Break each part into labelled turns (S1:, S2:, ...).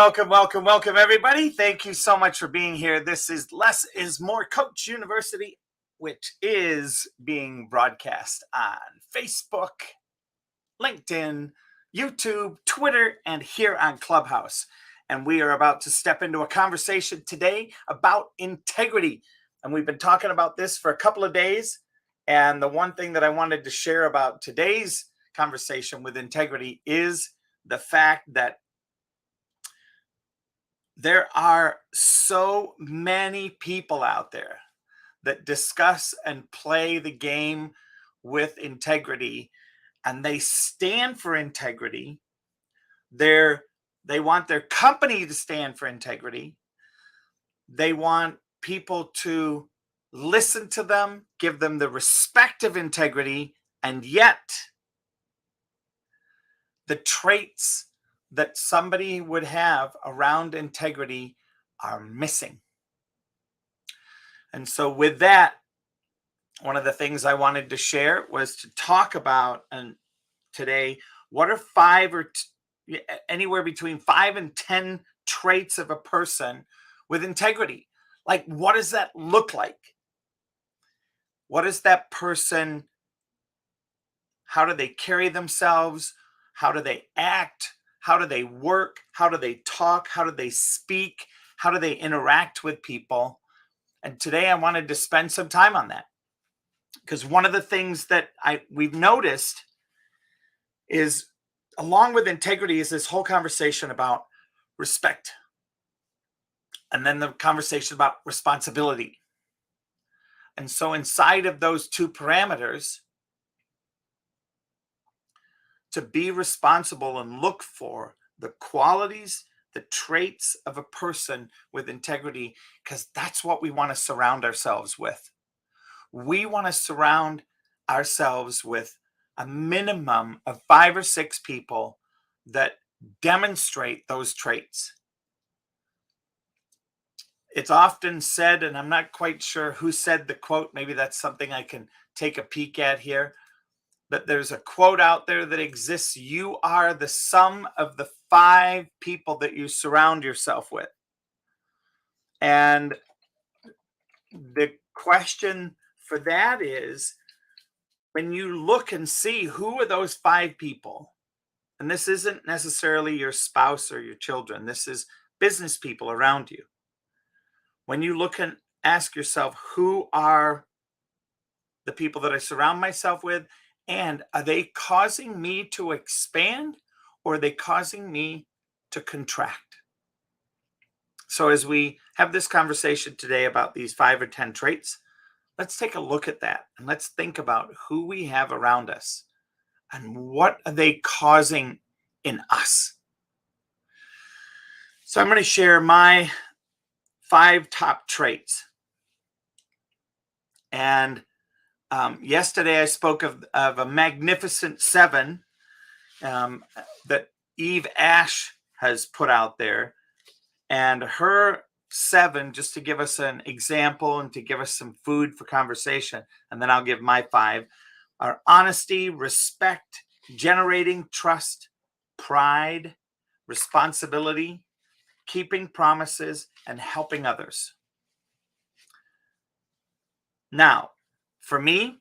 S1: Welcome, everybody. Thank you so much for being here. This is Less is More Coach University, which is being broadcast on Facebook, LinkedIn, YouTube, Twitter, and here on Clubhouse. And we are about to step into a conversation today about integrity. And we've been talking about this for a couple of days. And the one thing that I wanted to share about today's conversation with integrity is the fact that there are so many people out there that discuss and play the game with integrity, and they stand for integrity. They want their company to stand for integrity. They want people to listen to them, give them the respect of integrity, and yet the traits that somebody would have around integrity are missing. And so with that, one of the things I wanted to share was to talk about today, what are anywhere between 5 and 10 traits of a person with integrity? Like, what does that look like? What is that person? How do they carry themselves? How do they act? How do they work? How do they talk? How do they speak? How do they interact with people? And today I wanted to spend some time on that, because one of the things that we've noticed is, along with integrity, is this whole conversation about respect, and then the conversation about responsibility. And so inside of those two parameters, to be responsible and look for the qualities, the traits of a person with integrity, because that's what we want to surround ourselves with. We want to surround ourselves with a minimum of 5 or 6 people that demonstrate those traits. It's often said, and I'm not quite sure who said the quote, maybe that's something I can take a peek at here, but there's a quote out there that exists: you are the sum of the 5 people that you surround yourself with. And the question for that is, when you look and see who are those 5 people, and this isn't necessarily your spouse or your children, this is business people around you. When you look and ask yourself, who are the people that I surround myself with? And are they causing me to expand, or are they causing me to contract? So as we have this conversation today about these 5 or 10 traits, let's take a look at that, and let's think about who we have around us and what are they causing in us. So I'm going to share my 5 top traits. And yesterday I spoke of a magnificent 7 that Eve Ash has put out there. And her 7, just to give us an example and to give us some food for conversation, and then I'll give my 5, are honesty, respect, generating trust, pride, responsibility, keeping promises, and helping others. Now, for me,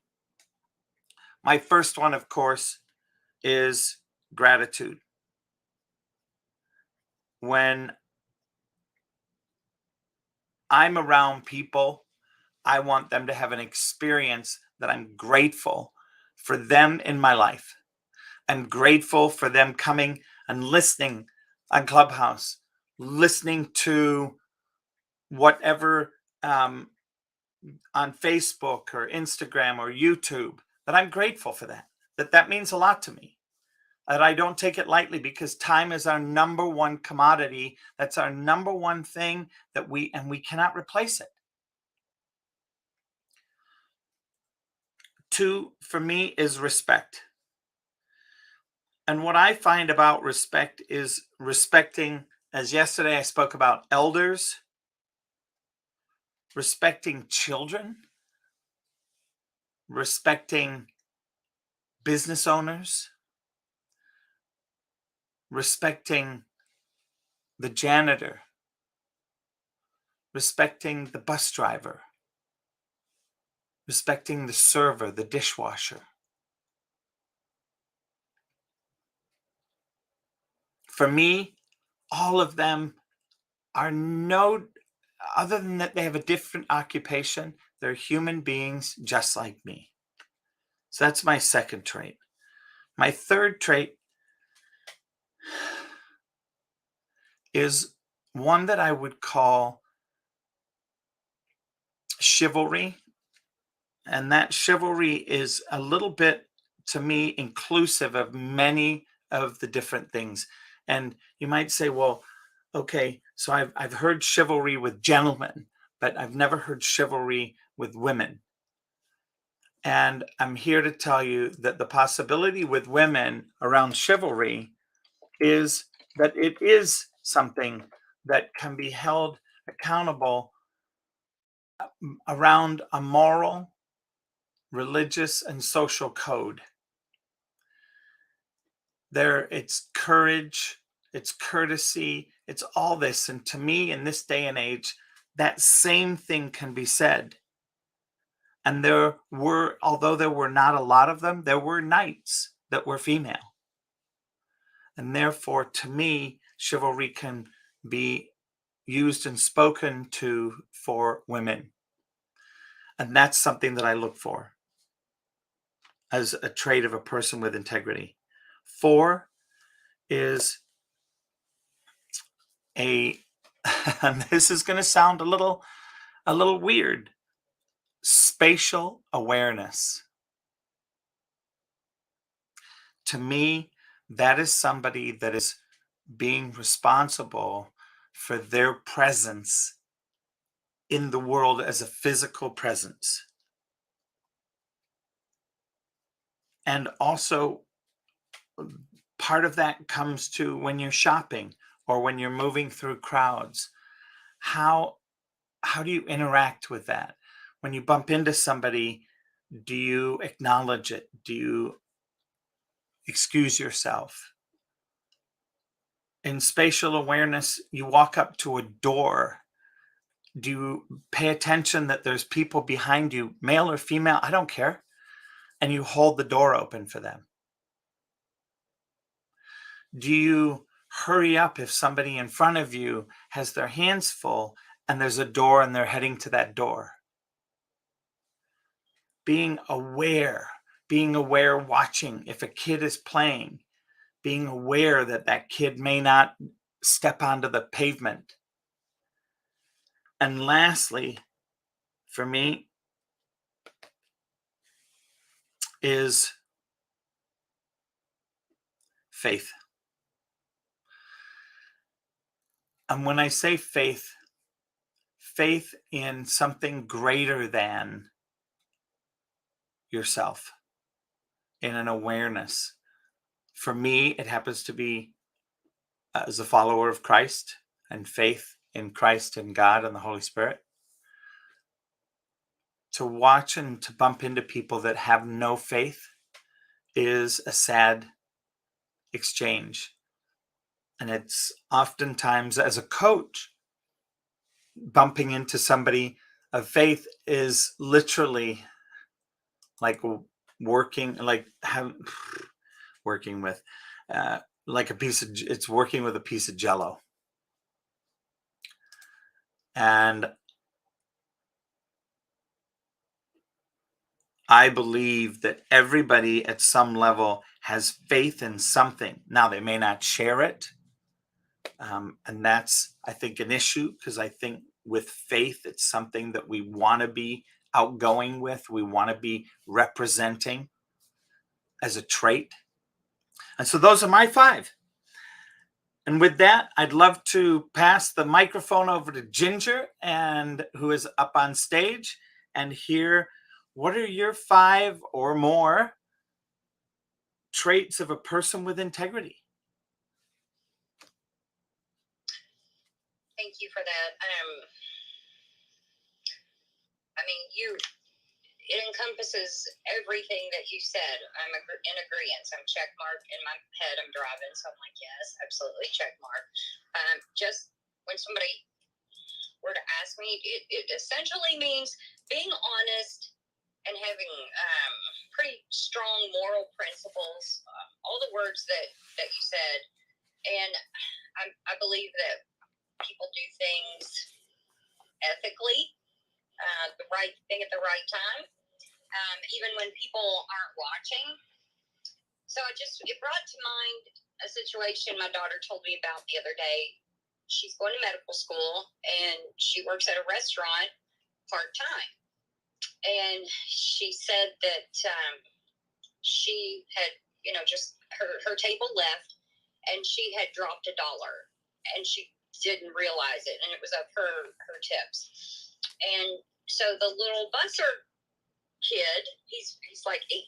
S1: my first one, of course, is gratitude. When I'm around people, I want them to have an experience that I'm grateful for them in my life. I'm grateful for them coming and listening on Clubhouse, listening to whatever on Facebook or Instagram or YouTube, that I'm grateful for that. That means a lot to me. That I don't take it lightly, because time is our number one commodity. That's our number one thing that we cannot replace it. 2, for me, is respect. And what I find about respect is respecting, as yesterday I spoke about elders, respecting children, respecting business owners, respecting the janitor, respecting the bus driver, respecting the server, the dishwasher. For me, all of them are other than that they have a different occupation, they're human beings just like me. So that's my second trait. My third trait is one that I would call chivalry. And that chivalry is a little bit, to me, inclusive of many of the different things. And you might say, well, okay, so I've heard chivalry with gentlemen, but I've never heard chivalry with women. And I'm here to tell you that the possibility with women around chivalry is that it is something that can be held accountable around a moral, religious, and social code. It's courage, it's courtesy, it's all this. And to me, in this day and age, that same thing can be said. And although there were not a lot of them, there were knights that were female. And therefore, to me, chivalry can be used and spoken to for women. And that's something that I look for as a trait of a person with integrity. 4 is and this is going to sound a little weird, spatial awareness. To me, that is somebody that is being responsible for their presence in the world as a physical presence. And also, part of that comes to when you're shopping or when you're moving through crowds. How do you interact with that? When you bump into somebody, do you acknowledge it? Do you excuse yourself? In spatial awareness, you walk up to a door. Do you pay attention that there's people behind you, male or female? I don't care. And you hold the door open for them. Do you hurry up if somebody in front of you has their hands full and there's a door and they're heading to that door? Being aware, watching if a kid is playing, being aware that that kid may not step onto the pavement. And lastly, for me, is faith. And when I say faith in something greater than yourself, in an awareness. For me, it happens to be as a follower of Christ and faith in Christ and God and the Holy Spirit. To watch and to bump into people that have no faith is a sad exchange. And it's oftentimes, as a coach, bumping into somebody of faith is literally like working, working with it's working with a piece of jello. And I believe that everybody at some level has faith in something. Now, they may not share it. And that's, I think, an issue, because I think with faith, it's something that we want to be outgoing with. We want to be representing as a trait. And so those are my 5. And with that, I'd love to pass the microphone over to Ginger, and who is up on stage, and hear what are your 5 or more traits of a person with integrity.
S2: Thank you for that. I mean, it encompasses everything that you said. I'm in agreement. I'm check mark in my head. I'm driving, so I'm like, yes, absolutely, check mark. Just when somebody were to ask me, it essentially means being honest and having pretty strong moral principles. All the words that you said, and I believe that people do things ethically, the right thing at the right time. Even when people aren't watching. So it brought to mind a situation my daughter told me about the other day. She's going to medical school, and she works at a restaurant part-time. And she said that she had, just her table left, and she had dropped $1, and she didn't realize it, and it was of her tips. And so the little busser kid, he's like 18,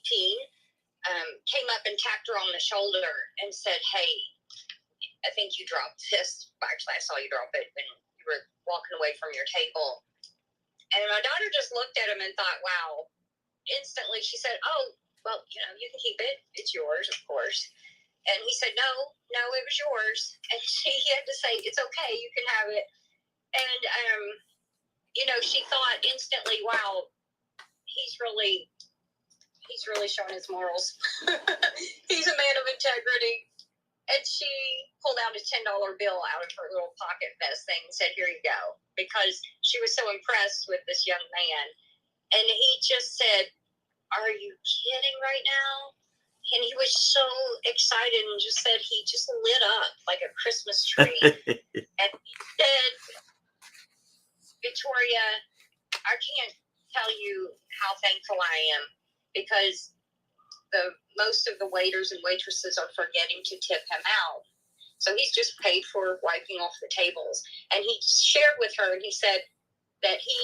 S2: came up and tapped her on the shoulder and said, hey, I think you dropped this. Actually, I saw you drop it when you were walking away from your table. And my daughter just looked at him and thought, wow. Instantly she said, oh, well, you can keep it. It's yours, of course. And he said, no, it was yours. And she had to say, it's okay, you can have it. And, she thought instantly, wow, he's really showing his morals. He's a man of integrity. And she pulled out a $10 bill out of her little pocket vest thing and said, here you go. Because she was so impressed with this young man. And he just said, are you kidding right now? And he was so excited and just said he just lit up like a Christmas tree. And he said, Victoria, I can't tell you how thankful I am, because most of the waiters and waitresses are forgetting to tip him out. So he's just paid for wiping off the tables. And he shared with her, and he said that he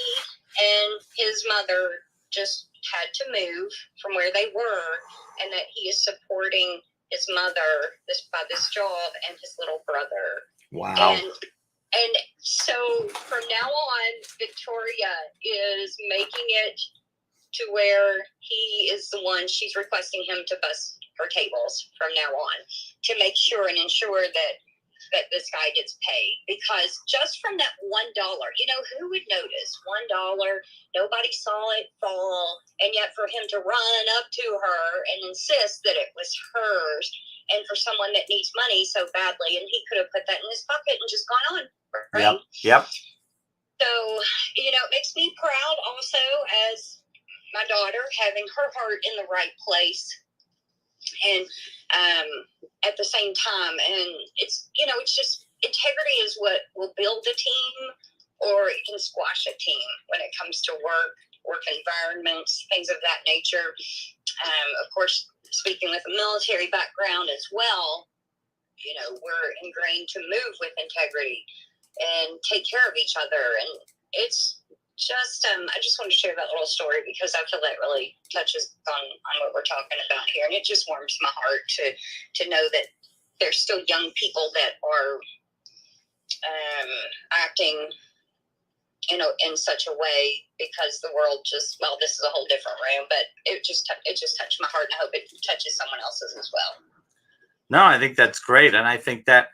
S2: and his mother just had to move from where they were, and that he is supporting his mother by this job and his little brother.
S1: Wow.
S2: And so from now on, Victoria is making it to where he is the one, she's requesting him to bus her tables from now on to make sure and ensure that this guy gets paid. Because just from that $1, who would notice? $1, nobody saw it fall, and yet for him to run up to her and insist that it was hers, and for someone that needs money so badly, and he could have put that in his pocket and just gone on, right?
S1: Yep.
S2: So, it makes me proud also as my daughter having her heart in the right place, and at the same time, and it's just integrity is what will build a team, or it can squash a team when it comes to work environments, things of that nature. Of course, speaking with a military background as well, we're ingrained to move with integrity and take care of each other. And it's just, I just want to share that little story because I feel that really touches on what we're talking about here. And it just warms my heart to know that there's still young people that are acting, in such a way, because the world just, well, this is a whole different room, but it just touched my heart, and I hope it touches someone else's as well.
S1: No, I think that's great. And I think that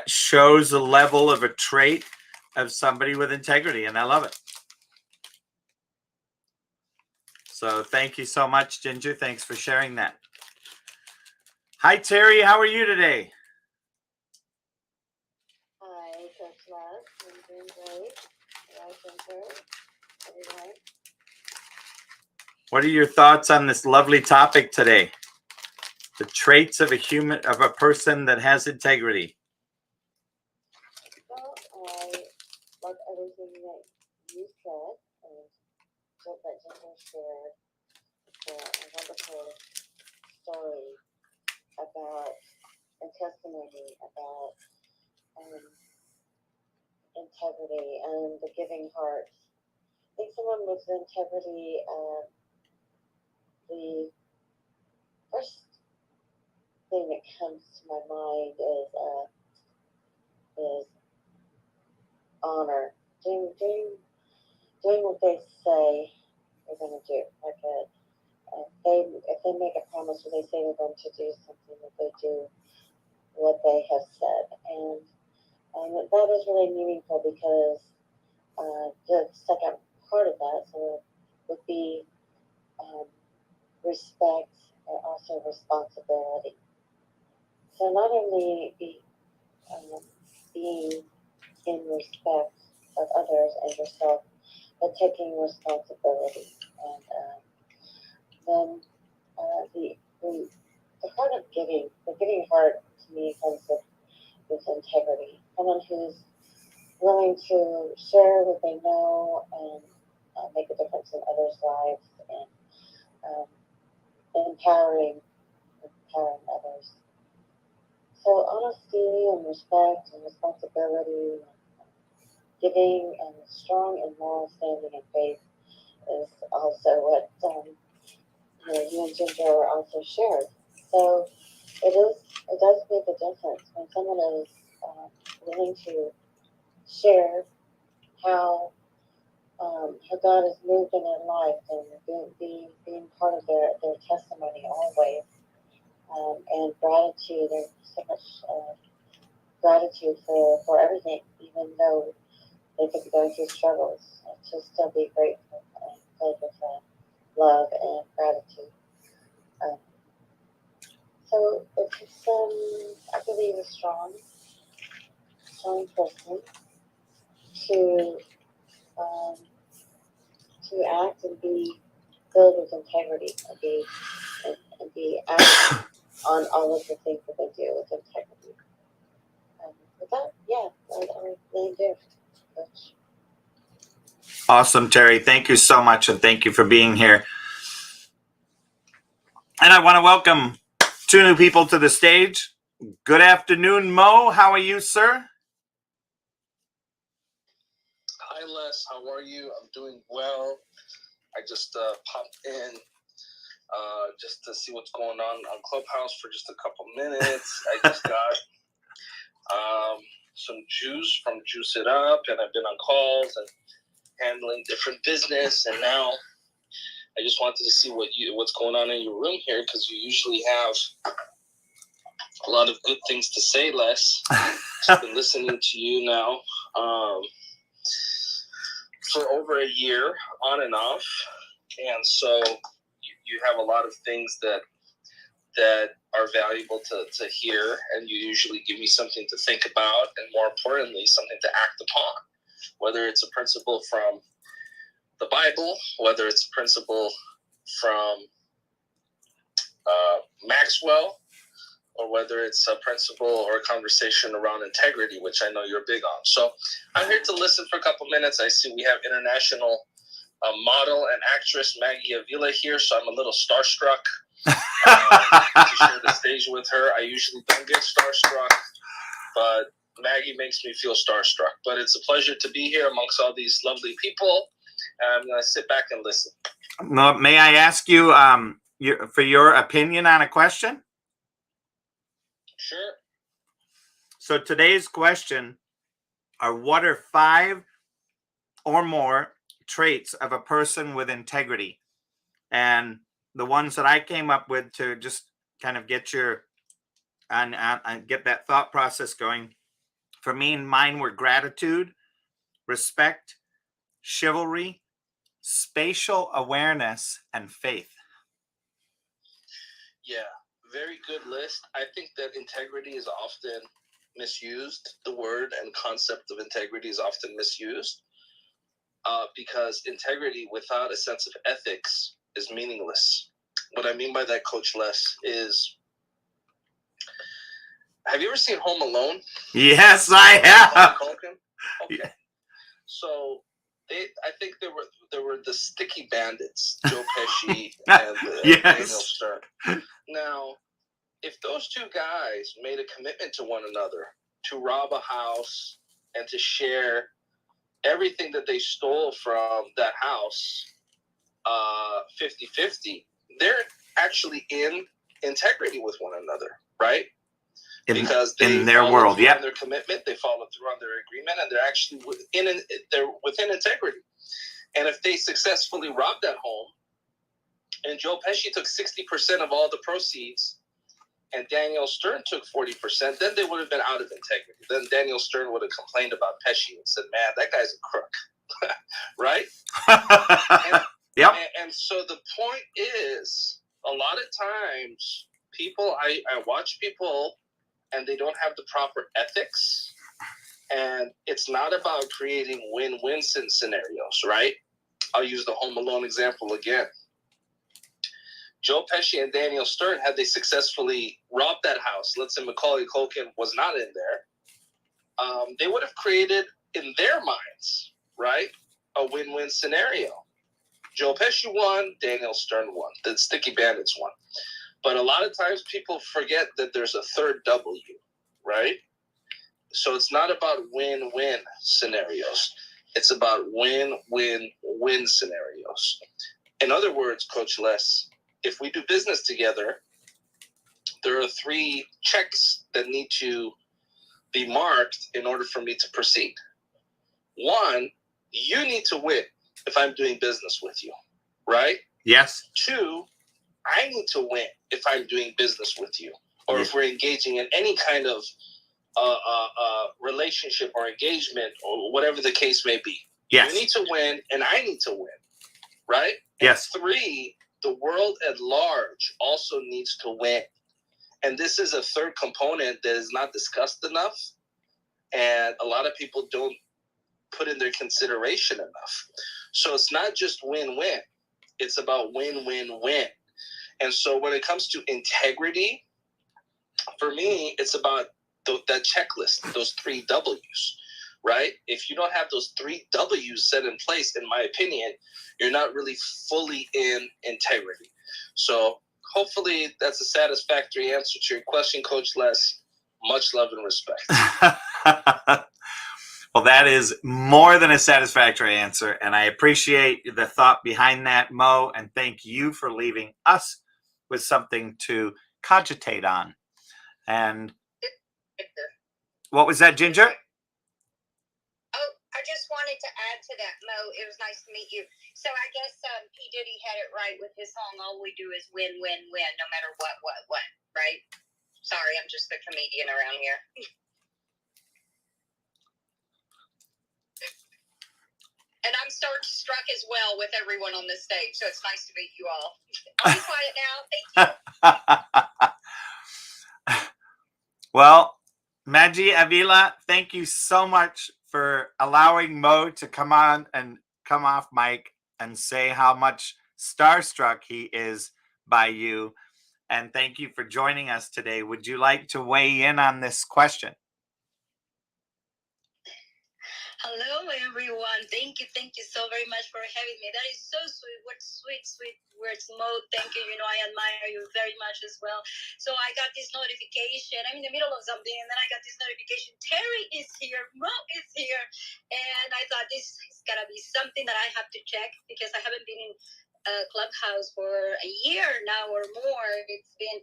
S1: shows a level of a trait of somebody with integrity, and I love it. So thank you so much, Ginger. Thanks for sharing that. Hi, Terry. How are you today?
S3: Hi, Coach Love. I'm doing great. Hello, Ginger. Everyone.
S1: What are your thoughts on this lovely topic today? The traits of a person that has integrity.
S3: Well, I love everything that you said, and what that Ginger shared. It's a wonderful story about, and testimony about integrity and the giving heart. I think someone with integrity, the first thing that comes to my mind is honor. Doing what they say they're going to do. Like if they make a promise or they say they're going to do something, that they do what they have said. And that is really meaningful because the second part of that would be respect and also responsibility. So not only being in respect of others and yourself, but taking responsibility. And then the heart of giving, the giving heart to me comes with integrity. Someone who's willing to share what they know and make a difference in others' lives and empowering others. So honesty and respect and responsibility, giving and strong and moral standing and faith is also what you and Ginger also shared. So it does make a difference when someone is willing to share how God has moved in their life and being part of their testimony always. And gratitude, there's so much gratitude for everything, even though they could be going through struggles, to still be grateful and filled with love and gratitude. So it's I believe a strong person to act and be filled with integrity and be acting on all of the things that they do with integrity. With that, yeah, I really do.
S1: Awesome, Terry. Thank you so much, and thank you for being here. And I want to welcome 2 new people to the stage. Good afternoon, Mo. How are you, sir?
S4: Hi, Les. How are you? I'm doing well. I just popped in just to see what's going on Clubhouse for just a couple minutes. I just got some juice from Juice It Up, and I've been on calls and handling different business, and now I just wanted to see what's going on in your room here, because you usually have a lot of good things to say, Les. I've been listening to you now for over a year, on and off, and so you have a lot of things that are valuable to hear, and you usually give me something to think about, and more importantly, something to act upon, whether it's a principle from the Bible, whether it's a principle from Maxwell, or whether it's a principle or a conversation around integrity, which I know you're big on. So I'm here to listen for a couple minutes. I see we have international model and actress Maggie Avila here, so I'm a little starstruck to share the stage with her. I usually don't get starstruck, but Maggie makes me feel starstruck. But it's a pleasure to be here amongst all these lovely people. I'm going to sit back and listen.
S1: May I ask you for your opinion on a question?
S4: Sure.
S1: So today's question are, what are 5 or more traits of a person with integrity? And the ones that I came up with to just kind of get and get that thought process going, for me, mine were gratitude, respect, chivalry, spatial awareness, and faith.
S4: Yeah, very good list. I think that integrity is often misused. The word and concept of integrity is often misused because integrity without a sense of ethics is meaningless. What I mean by that, Coach Les, is, have you ever seen Home Alone?
S1: Yes, I have.
S4: Okay. So I think there were the Sticky Bandits, Joe Pesci and
S1: yes.
S4: Daniel Stern. Now, if those 2 guys made a commitment to one another to rob a house and to share everything that they stole from that house 50-50, they're actually in integrity with one another, right? Because they
S1: in their world,
S4: through on their commitment, they follow through on their agreement, and they're actually within integrity. And if they successfully robbed that home, and Joe Pesci took 60% of all the proceeds, and Daniel Stern took 40%, then they would have been out of integrity. Then Daniel Stern would have complained about Pesci and said, man, that guy's a crook. Right?
S1: Yep.
S4: And so the point is, a lot of times, people, I watch people, and they don't have the proper ethics. And it's not about creating win-win scenarios, right? I'll use the Home Alone example again. Joe Pesci and Daniel Stern, had they successfully robbed that house, let's say Macaulay Culkin was not in there, they would have created, in their minds, right, a win-win scenario. Joe Pesci won, Daniel Stern won, the Sticky Bandits won. But a lot of times people forget that there's a third W, right? So it's not about win-win scenarios. It's about win-win-win scenarios. In other words, Coach Les, if we do business together, there are 3 checks that need to be marked in order for me to proceed. 1, you need to win if I'm doing business with you, right?
S1: Yes.
S4: 2, I need to win if I'm doing business with you, or if we're engaging in any kind of relationship or engagement or whatever the case may be.
S1: Yes.
S4: You need to win, and I need to win, right?
S1: Yes.
S4: And 3, the world at large also needs to win. And this is a third component that is not discussed enough, and a lot of people don't put in their consideration enough. So it's not just win-win. It's about win-win-win. And so when it comes to integrity, for me, it's about that checklist, those 3 W's, right? If you don't have those 3 W's set in place, in my opinion, you're not really fully in integrity. So hopefully that's a satisfactory answer to your question, Coach Les. Much love and respect.
S1: Well, that is more than a satisfactory answer, and I appreciate the thought behind that, Mo, and thank you for leaving us with something to cogitate on. And what was that, Ginger?
S2: Oh, I just wanted to add to that, Mo. It was nice to meet you. So I guess P. Diddy had it right with his song, all we do is win, win, win, no matter what, right? Sorry, I'm just the comedian around here. And I'm struck as well with everyone on this stage, so it's nice to meet you all. I'll be quiet now. Thank you.
S1: Well, Maggie Avila, thank you so much for allowing Mo to come on and come off mic and say how much starstruck he is by you. And thank you for joining us today. Would you like to weigh in on this question?
S5: Hello, everyone. Thank you so very much for having me. That is so sweet. What sweet words, Mo. Thank you. You know, I admire you very much as well. So I got this notification. I'm in the middle of something, and then I got this notification. Terry is here. Mo is here. And I thought this is got to be something that I have to check because I haven't been in Clubhouse for a year now or more. It's been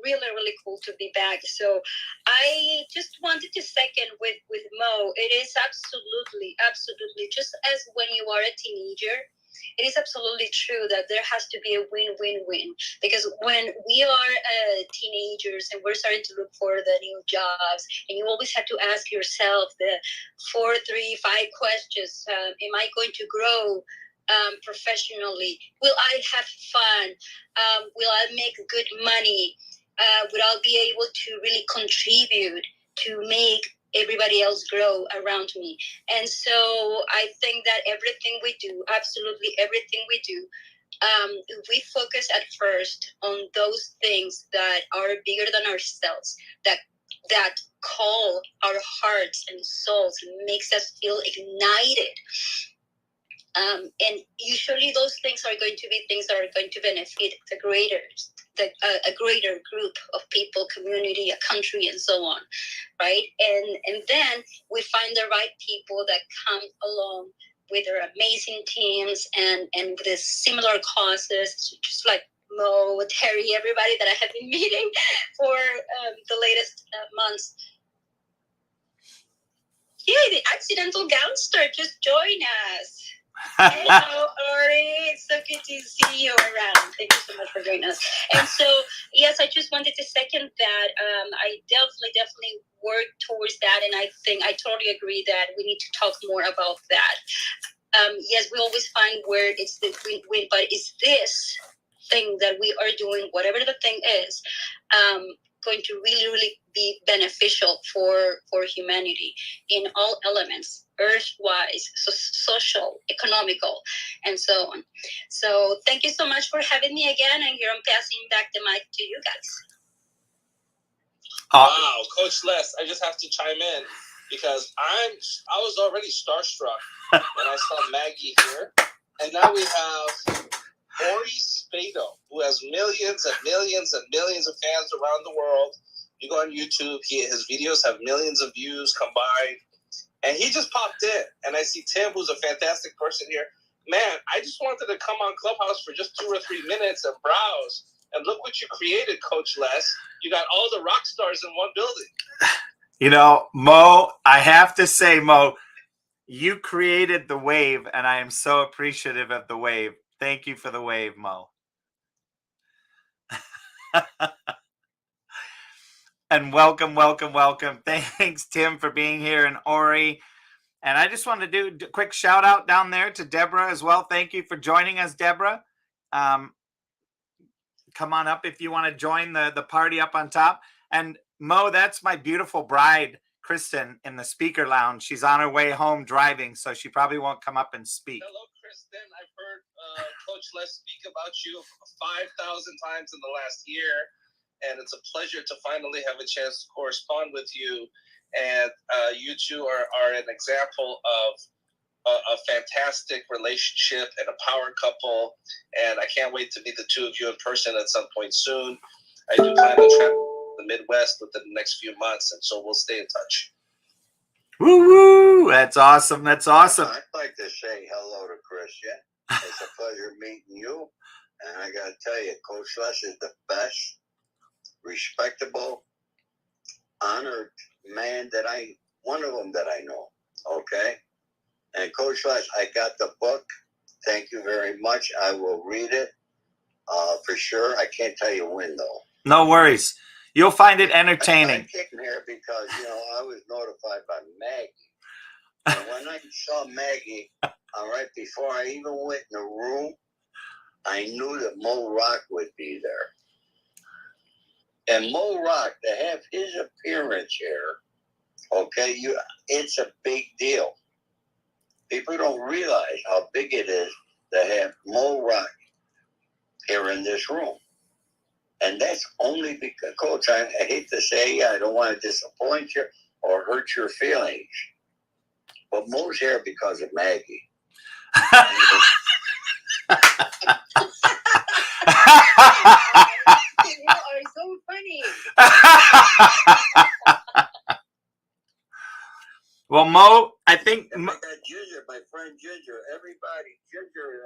S5: really cool to be back. So I just wanted to second with Mo. It is absolutely just as when you are a teenager, it is absolutely true that there has to be a win-win-win, because when we are teenagers and we're starting to look for the new jobs, and you always have to ask yourself the 4, 3, 5 questions. Am I going to grow professionally? Will I have fun? Will I make good money? Will I be able to really contribute to make everybody else grow around me? And so I think that everything we do, absolutely everything we do, we focus at first on those things that are bigger than ourselves, that call our hearts and souls, makes us feel ignited. And usually those things are going to be things that are going to benefit a greater group of people, community, a country, and so on, right? And then we find the right people that come along with their amazing teams and with the similar causes, just like Mo, Terry, everybody that I have been meeting for the latest months. Yeah, the accidental gangster just joined us. Hello, Ori. It's so good to see you around. Thank you so much for joining us. And so, yes, I just wanted to second that. I definitely work towards that, and I think I totally agree that we need to talk more about that. Yes, we always find where it's the win-win, but is this thing that we are doing, whatever the thing is, going to really be beneficial for humanity in all elements, earth-wise, social, economical, and so on. So thank you so much for having me again, and here I'm passing back the mic to you guys.
S4: Wow, Coach Les, I just have to chime in because I was already starstruck when I saw Maggie here, and now we have Ori Spado, who has millions and millions and millions of fans around the world. You go on YouTube, his videos have millions of views combined, and he just popped in. And I see Tim, who's a fantastic person here. Man, I just wanted to come on Clubhouse for just 2 or 3 minutes and browse. And look what you created, Coach Les. You got all the rock stars in one building.
S1: You know, Mo, I have to say, Mo, you created the wave, and I am so appreciative of the wave. Thank you for the wave, Mo. And welcome. Thanks, Tim, for being here, and Ori. And I just want to do a quick shout out down there to Deborah as well. Thank you for joining us, Deborah. Come on up if you want to join the party up on top. And Mo, that's my beautiful bride, Kristen, in the speaker lounge. She's on her way home driving, so she probably won't come up and speak.
S4: Hello, Kristen. I've heard Coach Les speak about you 5,000 times in the last year, and it's a pleasure to finally have a chance to correspond with you. And you two are an example of a fantastic relationship and a power couple, and I can't wait to meet the two of you in person at some point soon. I do plan on traveling to the Midwest within the next few months, and so we'll stay in touch.
S1: Woo! That's awesome. That's awesome.
S6: I'd like to say hello to Christian. It's a pleasure meeting you, and I got to tell you, Coach Les is the best, respectable, honored man one of them that I know. Okay. And Coach Les, I got the book. Thank you very much. I will read it for sure. I can't tell you when, though.
S1: No worries. You'll find it entertaining.
S6: I'm kicking here because, I was notified by Maggie. And when I saw Maggie, right before I even went in the room, I knew that Mo Rock would be there. And Mo Rock, to have his appearance here, okay, it's a big deal. People don't realize how big it is to have Mo Rock here in this room. And that's only because, Coach, I hate to say, I don't want to disappoint you or hurt your feelings, but Mo's here because of Maggie.
S5: You are so funny.
S1: Well, Mo, I think
S6: And I got Ginger, my friend Ginger. Everybody, Ginger.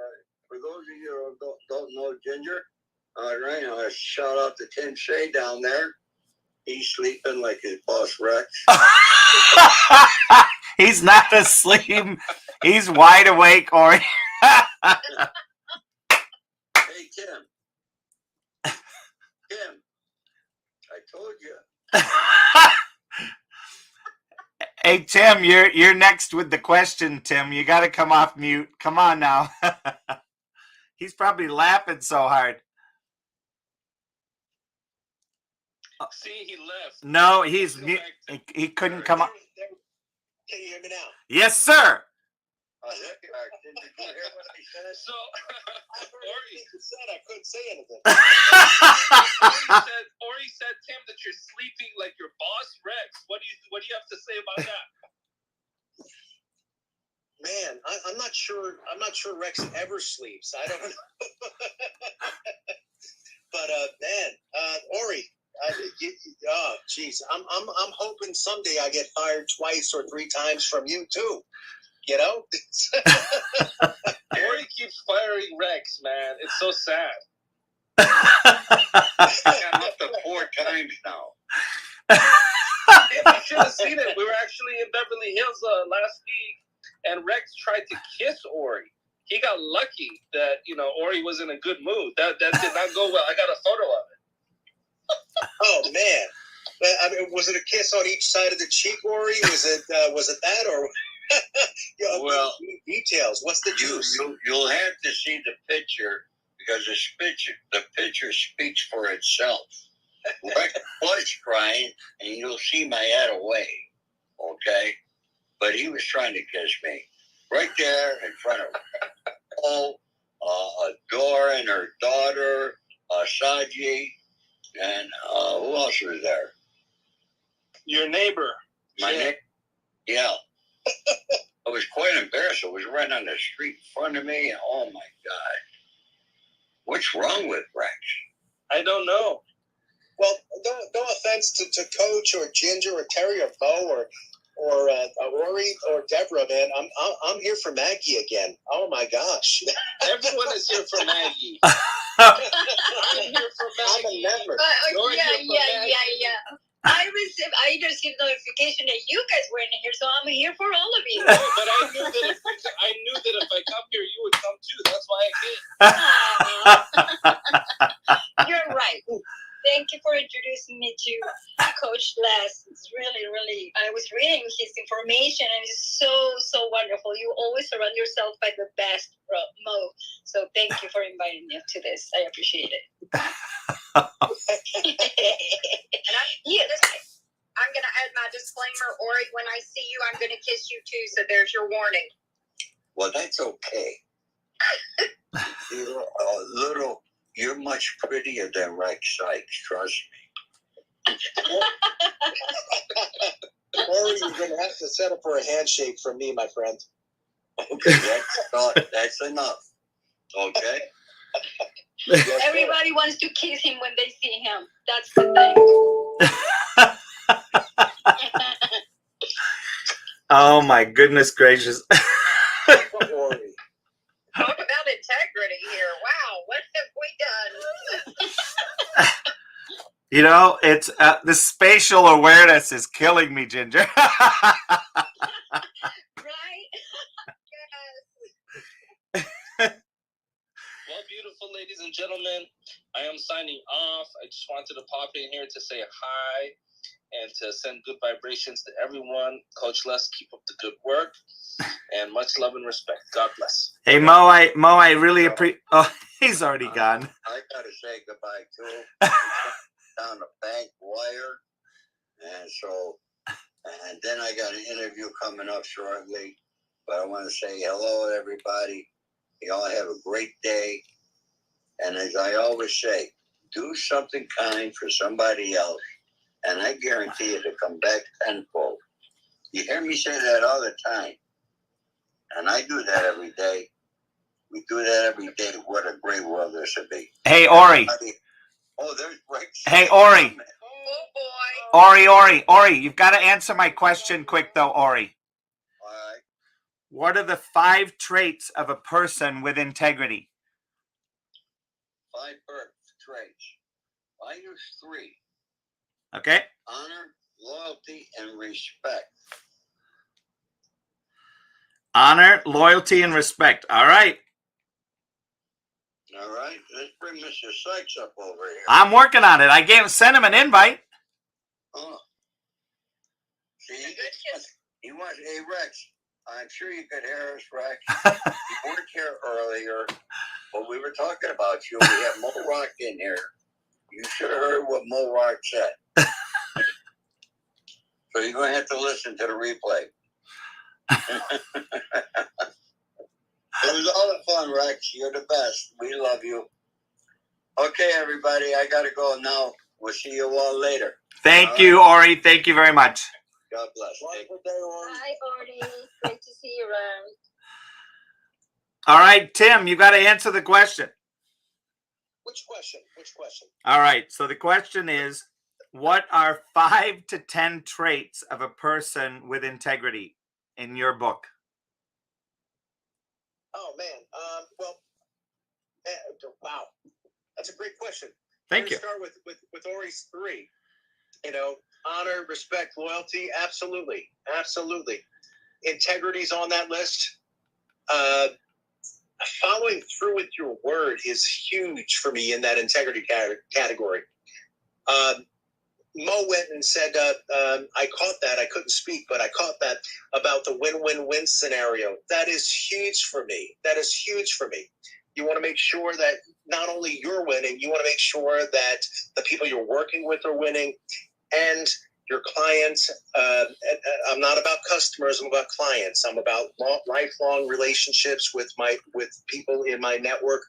S6: For those of you who don't know Ginger, right now, a shout out to Tim Shea down there. He's sleeping like his boss Rex.
S1: he's not asleep. He's wide awake, Ori.
S6: Hey, Tim. Tim, I told you.
S1: Hey, Tim, you're next with the question, Tim. You got to come off mute. Come on now. He's probably laughing so hard.
S4: See, he left.
S1: No, he's mute. He couldn't come up.
S6: Can you hear me now?
S1: Yes, sir.
S6: Did you hear what I said?
S4: So, Ori
S6: I couldn't say anything.
S4: Ori said, Tim, that you're sleeping like your boss Rex. What do you have to say about that?
S7: Man, I'm not sure. I'm not sure Rex ever sleeps. I don't know. But Ori, geez, I'm hoping someday I get fired twice or 3 times from you too.
S4: Ori keeps firing Rex, man. It's so sad. I'm up to 4 times now. You should have seen it. We were actually in Beverly Hills last week, and Rex tried to kiss Ori. he got lucky that Ori was in a good mood. That did not go well. I got a photo of it.
S7: Oh man. I mean, was it a kiss on each side of the cheek, Ori? Was it that, or
S6: Well,
S7: details? What's the juice?
S6: You'll have to see the picture because the picture speaks for itself. Rex was crying, and you'll see my head away, okay? But he was trying to kiss me right there in front of Dora and her daughter, Saji, and who else was there?
S4: Your neighbor.
S6: My neighbor. Yeah. I was quite embarrassed. It was right on the street in front of me. Oh my God. What's wrong with Rex?
S4: I don't know.
S7: Well, no offense to Coach or Ginger or Terry or Bo or Ori or Deborah, man. I'm here for Maggie again. Oh my gosh.
S4: Everyone is here for Maggie. I'm here for Maggie.
S7: I'm a member.
S5: Yeah. I received notification that you guys were in here, so I'm here for all of you.
S4: But I knew that if I come here, you would come too. That's why I came.
S5: You're right. Thank you for introducing me to Coach Les. It's really, really, I was reading his information and it's so wonderful. You always surround yourself by the best, Mo. So thank you for inviting me to this. I appreciate it.
S2: I'm going to add my disclaimer, Ori, when I see you, I'm going to kiss you too, so there's your warning.
S6: Well, that's okay. You're much prettier than Rex Sykes, trust me.
S7: Ori, you're going to have to settle for a handshake from me, my friend.
S6: Okay, that's enough. Okay?
S7: Yes,
S5: Everybody wants to kiss him when they see him. That's the thing.
S1: Oh my goodness gracious.
S7: Ori.
S2: Talk about integrity here. Wow, what have we done?
S1: It's the spatial awareness is killing me, Ginger.
S5: Right?
S4: Well, beautiful ladies and gentlemen, I am signing off. I just wanted to pop in here to say hi and to send good vibrations to everyone. Coach Les, keep up the good work and much love and respect. God bless.
S1: Hey, Mo, I really appreciate. Oh, he's already gone.
S6: I gotta say goodbye to him. Down the bank wire, and then I got an interview coming up shortly. But I want to say hello to everybody. You all have a great day, and as I always say, do something kind for somebody else, and I guarantee it to come back tenfold. You hear me say that all the time, and I do that every day. We do that every day. What a great world this would be.
S1: Hey, Ori.
S6: Oh, there's breaks.
S1: Hey, Ori.
S2: Oh, boy.
S1: Ori, you've got to answer my question quick, though, Ori.
S6: All right.
S1: What are the 5 traits of a person with integrity?
S6: 5 traits. I use 3.
S1: Okay.
S6: Honor, loyalty, and respect.
S1: Honor, loyalty, and respect. All right.
S6: All right. Let's bring Mr. Sykes up over here.
S1: I'm working on it. I sent him an invite.
S6: Oh. See, he wants, hey, Rex, I'm sure you could hear us, Rex. You weren't here earlier, but we were talking about you. We have Mo Rock in here. You should have heard what Mo Rock said. So you're going to have to listen to the replay. It was all the fun, Rex. You're the best. We love you. Okay, everybody, I got to go now. We'll see you all later.
S1: Thank you, Ori. Thank you very much.
S6: God bless.
S7: Wonderful day, Ori.
S5: Hi, Ori. Great to see you around.
S1: All right, Tim, you got to answer the question.
S7: Which question?
S1: All right. So the question is, what are 5 to 10 traits of a person with integrity in your book?
S7: Oh man. Wow. That's a great question.
S1: Thank you.
S7: Start with Ori's 3. Honor, respect, loyalty. Absolutely. Integrity's on that list. following through with your word is huge for me in that integrity category. Mo went and said, I caught that. I couldn't speak, but I caught that about the win-win-win scenario. That is huge for me. That is huge for me. You want to make sure that not only you're winning, you want to make sure that the people you're working with are winning, and your clients. I'm not about customers. I'm about clients. I'm about lifelong relationships with people in my network.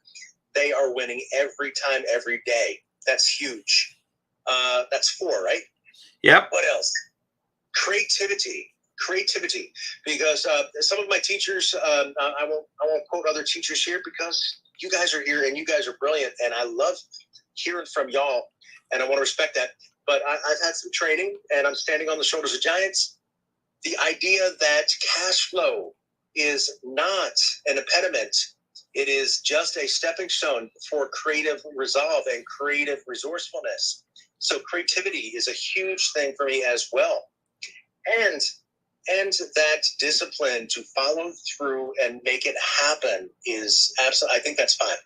S7: They are winning every time, every day. That's huge. That's 4, right?
S1: Yep.
S7: What else? Creativity, because some of my teachers, I won't quote other teachers here because you guys are here and you guys are brilliant, and I love hearing from y'all, and I want to respect that. But I've had some training, and I'm standing on the shoulders of giants. The idea that cash flow is not an impediment. It is just a stepping stone for creative resolve and creative resourcefulness. So creativity is a huge thing for me as well. And that discipline to follow through and make it happen is absolutely, I think that's fine.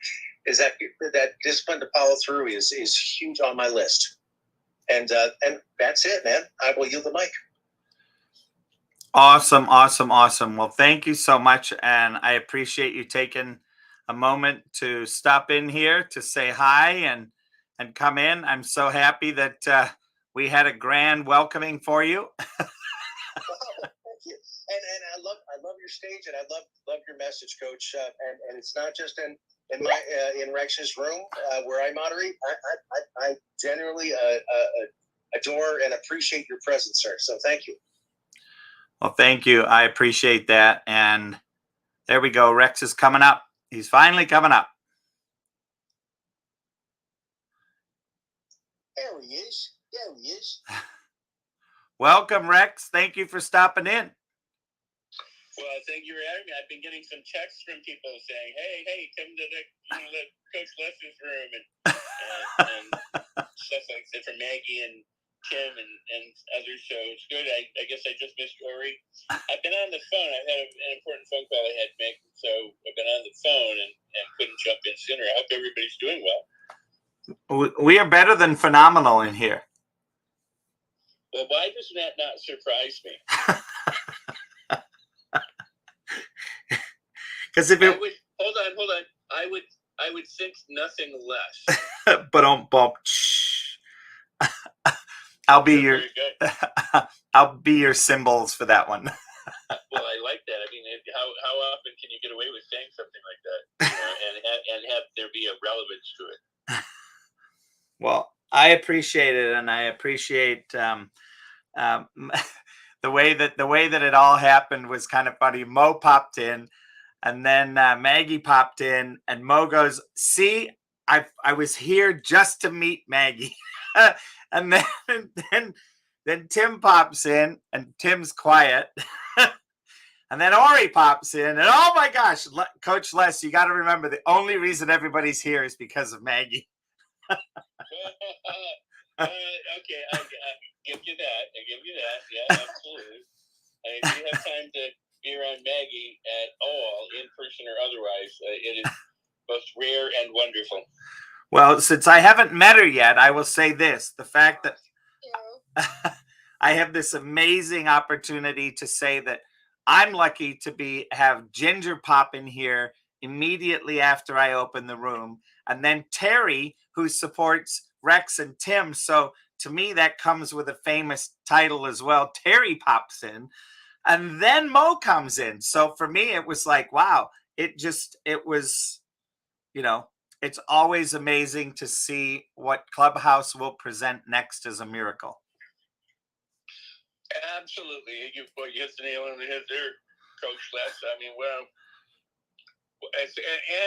S7: Is that discipline to follow through is huge on my list. And that's it, man. I will yield the mic.
S1: Awesome. Well, thank you so much. And I appreciate you taking a moment to stop in here to say hi and come in. I'm so happy that we had a grand welcoming for you.
S7: Thank you. And I love your stage, and I love your message, Coach. And it's not just in Rex's room where I moderate. I generally adore and appreciate your presence, sir. So thank you.
S1: Well, thank you. I appreciate that. And there we go. Rex is coming up. He's finally coming up.
S7: There he is.
S1: Welcome, Rex. Thank you for stopping in.
S8: Well, thank you for having me. I've been getting some texts from people saying, "Hey, come to the Coach Lester's room," and stuff like that from Maggie and Tim and others. So it's good. I guess I just missed Ori. I've been on the phone. I had an important phone call I had to make, so I've been on the phone and couldn't jump in sooner. I hope everybody's doing well.
S1: We are better than phenomenal in here.
S8: Well, why does that not surprise me?
S1: Because if it
S8: hold on, I would think nothing less.
S1: but I'll be your symbols for that one.
S8: Well, I like that. I mean, how often can you get away with saying something like that, and have there be a relevance to it?
S1: Well, I appreciate it, and I appreciate the way that it all happened was kind of funny. Mo popped in, and then Maggie popped in, and Mo goes, "See, I was here just to meet Maggie," and then Tim pops in, and Tim's quiet, and then Ori pops in, and oh my gosh, Coach Les, you got to remember the only reason everybody's here is because of Maggie.
S8: Okay, I give you that. Yeah, absolutely. If you have time to be around Maggie at all, in person or otherwise, it is both rare and wonderful.
S1: Well, since I haven't met her yet, I will say this: the fact that I have this amazing opportunity to say that I'm lucky to have Ginger pop in here immediately after I open the room, and then Terry, who supports Rex and Tim. So to me, that comes with a famous title as well. Terry pops in, and then Mo comes in. So for me, it was like, wow, it was, it's always amazing to see what Clubhouse will present next as a miracle.
S8: Absolutely. You hit the nail on the head there, Coach Les. I mean, well,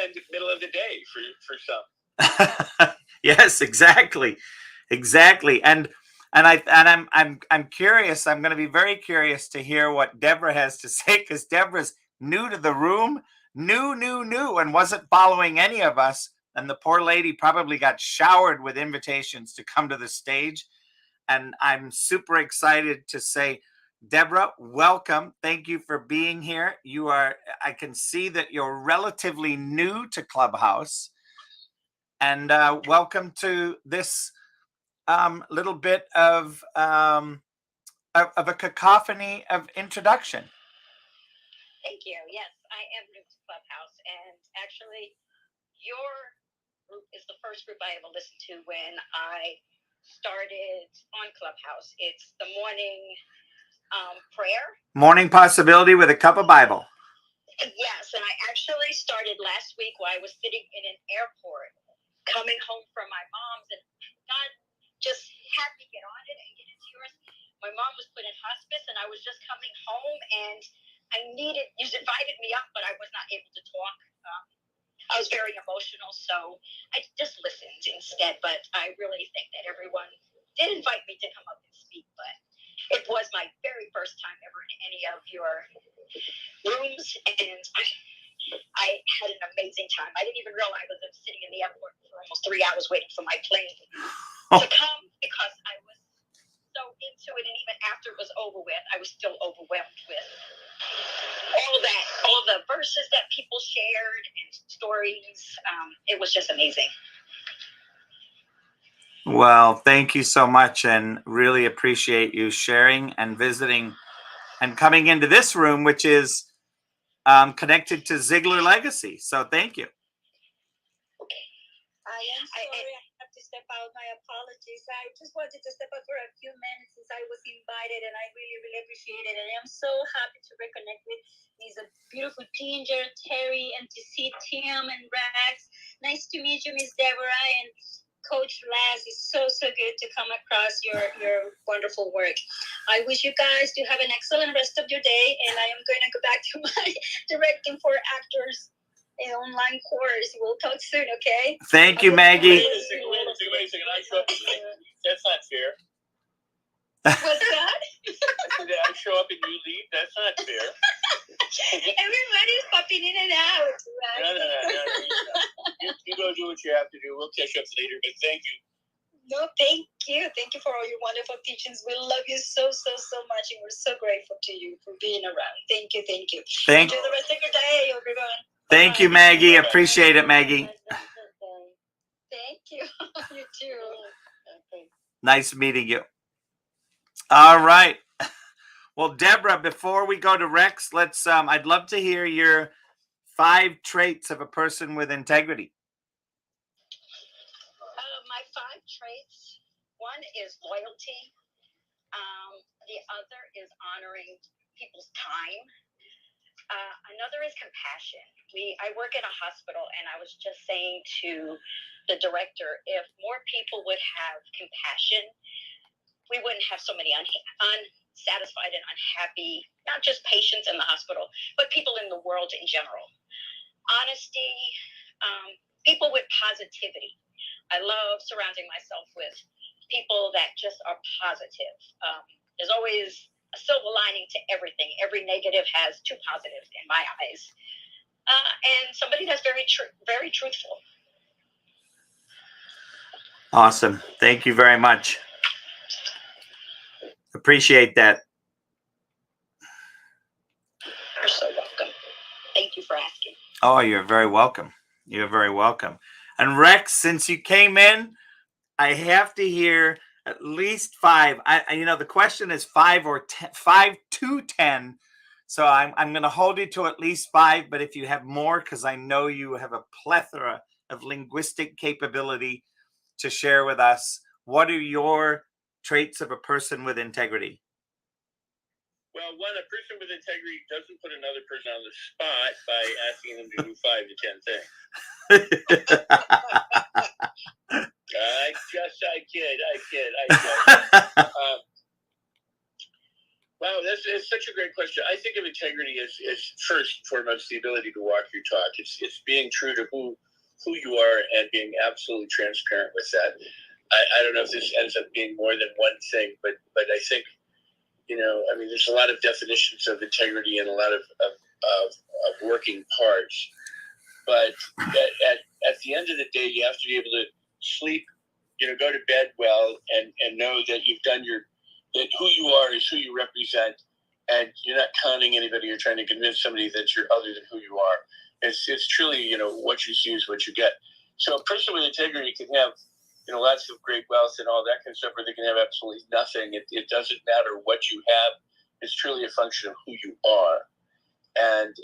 S8: and middle of the day for some.
S1: Yes, exactly. And I'm curious. I'm going to be very curious to hear what Deborah has to say, because Deborah's new to the room, new, and wasn't following any of us. And the poor lady probably got showered with invitations to come to the stage. And I'm super excited to say, Deborah, welcome. Thank you for being here. I can see that you're relatively new to Clubhouse. And welcome to this little bit of a cacophony of introduction.
S2: Thank you. Yes, I am new to Clubhouse, and actually, your group is the first group I ever listened to when I started on Clubhouse. It's the morning prayer.
S1: Morning possibility with a cup of Bible.
S2: Yes, and I actually started last week while I was sitting in an airport, coming home from my mom's, and God just had me get on it and get into yours. My mom was put in hospice, and I was just coming home, and you invited me up, but I was not able to talk. I was very emotional, so I just listened instead. But I really think that everyone did invite me to come up and speak, but it was my very first time ever in any of your rooms, and I had an amazing time. I didn't even realize I was sitting in the airport for almost 3 hours waiting for my plane to come because I was so into it, and even after it was over with, I was still overwhelmed with all the verses that people shared and stories. It was just amazing.
S1: Well, thank you so much, and really appreciate you sharing and visiting and coming into this room, which is connected to Ziegler Legacy. So thank you.
S5: I am sorry, I have to step out. My apologies. I just wanted to step out for a few minutes since I was invited, and I really, really appreciate it. And I'm so happy to reconnect with these beautiful Ginger, Terry, and to see Tim and Rex. Nice to meet you, Miss Deborah, and Coach Laz. It's so good to come across your wonderful work. I wish you guys to have an excellent rest of your day, and I am going to go back to my directing for actors an online course. We'll talk soon, okay?
S1: Thank you, Maggie.
S8: Wait a second. I show up. That's not fair.
S2: What's that?
S8: I show up and you leave. That's not fair.
S2: Everybody's popping in and out, right?
S8: No. You go do what you have to do. We'll catch up later, but thank you.
S5: No, thank you. Thank you for all your wonderful teachings. We love you so much, and we're so grateful to you for being around. Thank you. Enjoy the rest of your day, everyone.
S1: Thank you, Maggie. Appreciate it, Maggie.
S5: Thank you. You too.
S1: Nice meeting you. All right. Well, Deborah, before we go to Rex, I'd love to hear your 5 traits of a person with integrity.
S2: My 5 traits. One is loyalty. The other is honoring people's time. Another is compassion. I work in a hospital, and I was just saying to the director, if more people would have compassion, we wouldn't have so many unsatisfied and unhappy, not just patients in the hospital, but people in the world in general. Honesty, people with positivity. I love surrounding myself with people that just are positive. There's always a silver lining to everything. Every negative has 2 positives in my eyes. And somebody that's very truthful.
S1: Awesome. Thank you very much. Appreciate that.
S2: You're so welcome. Thank you for asking.
S1: Oh, you're very welcome. You're very welcome. And Rex, since you came in, I have to hear at least 5. The question is 5 or 10, 5 to 10. So I'm going to hold you to at least 5. But if you have more, because I know you have a plethora of linguistic capability to share with us, what are your traits of a person with integrity?
S8: Well, one, a person with integrity doesn't put another person on the spot by asking them to do 5 to 10 things. I kid. Wow, that's such a great question. I think of integrity as first and foremost the ability to walk your talk. It's being true to who you are and being absolutely transparent with that. I don't know if this ends up being more than one thing, but I think, there's a lot of definitions of integrity and a lot of working parts. But at the end of the day, you have to be able to sleep, go to bed well and know that you've done that who you are is who you represent, and you're not conning anybody or trying to convince somebody that you're other than who you are. It's truly, what you see is what you get. So a person with integrity can have, lots of great wealth and all that kind of stuff, or they can have absolutely nothing. It doesn't matter what you have. It's truly a function of who you are. And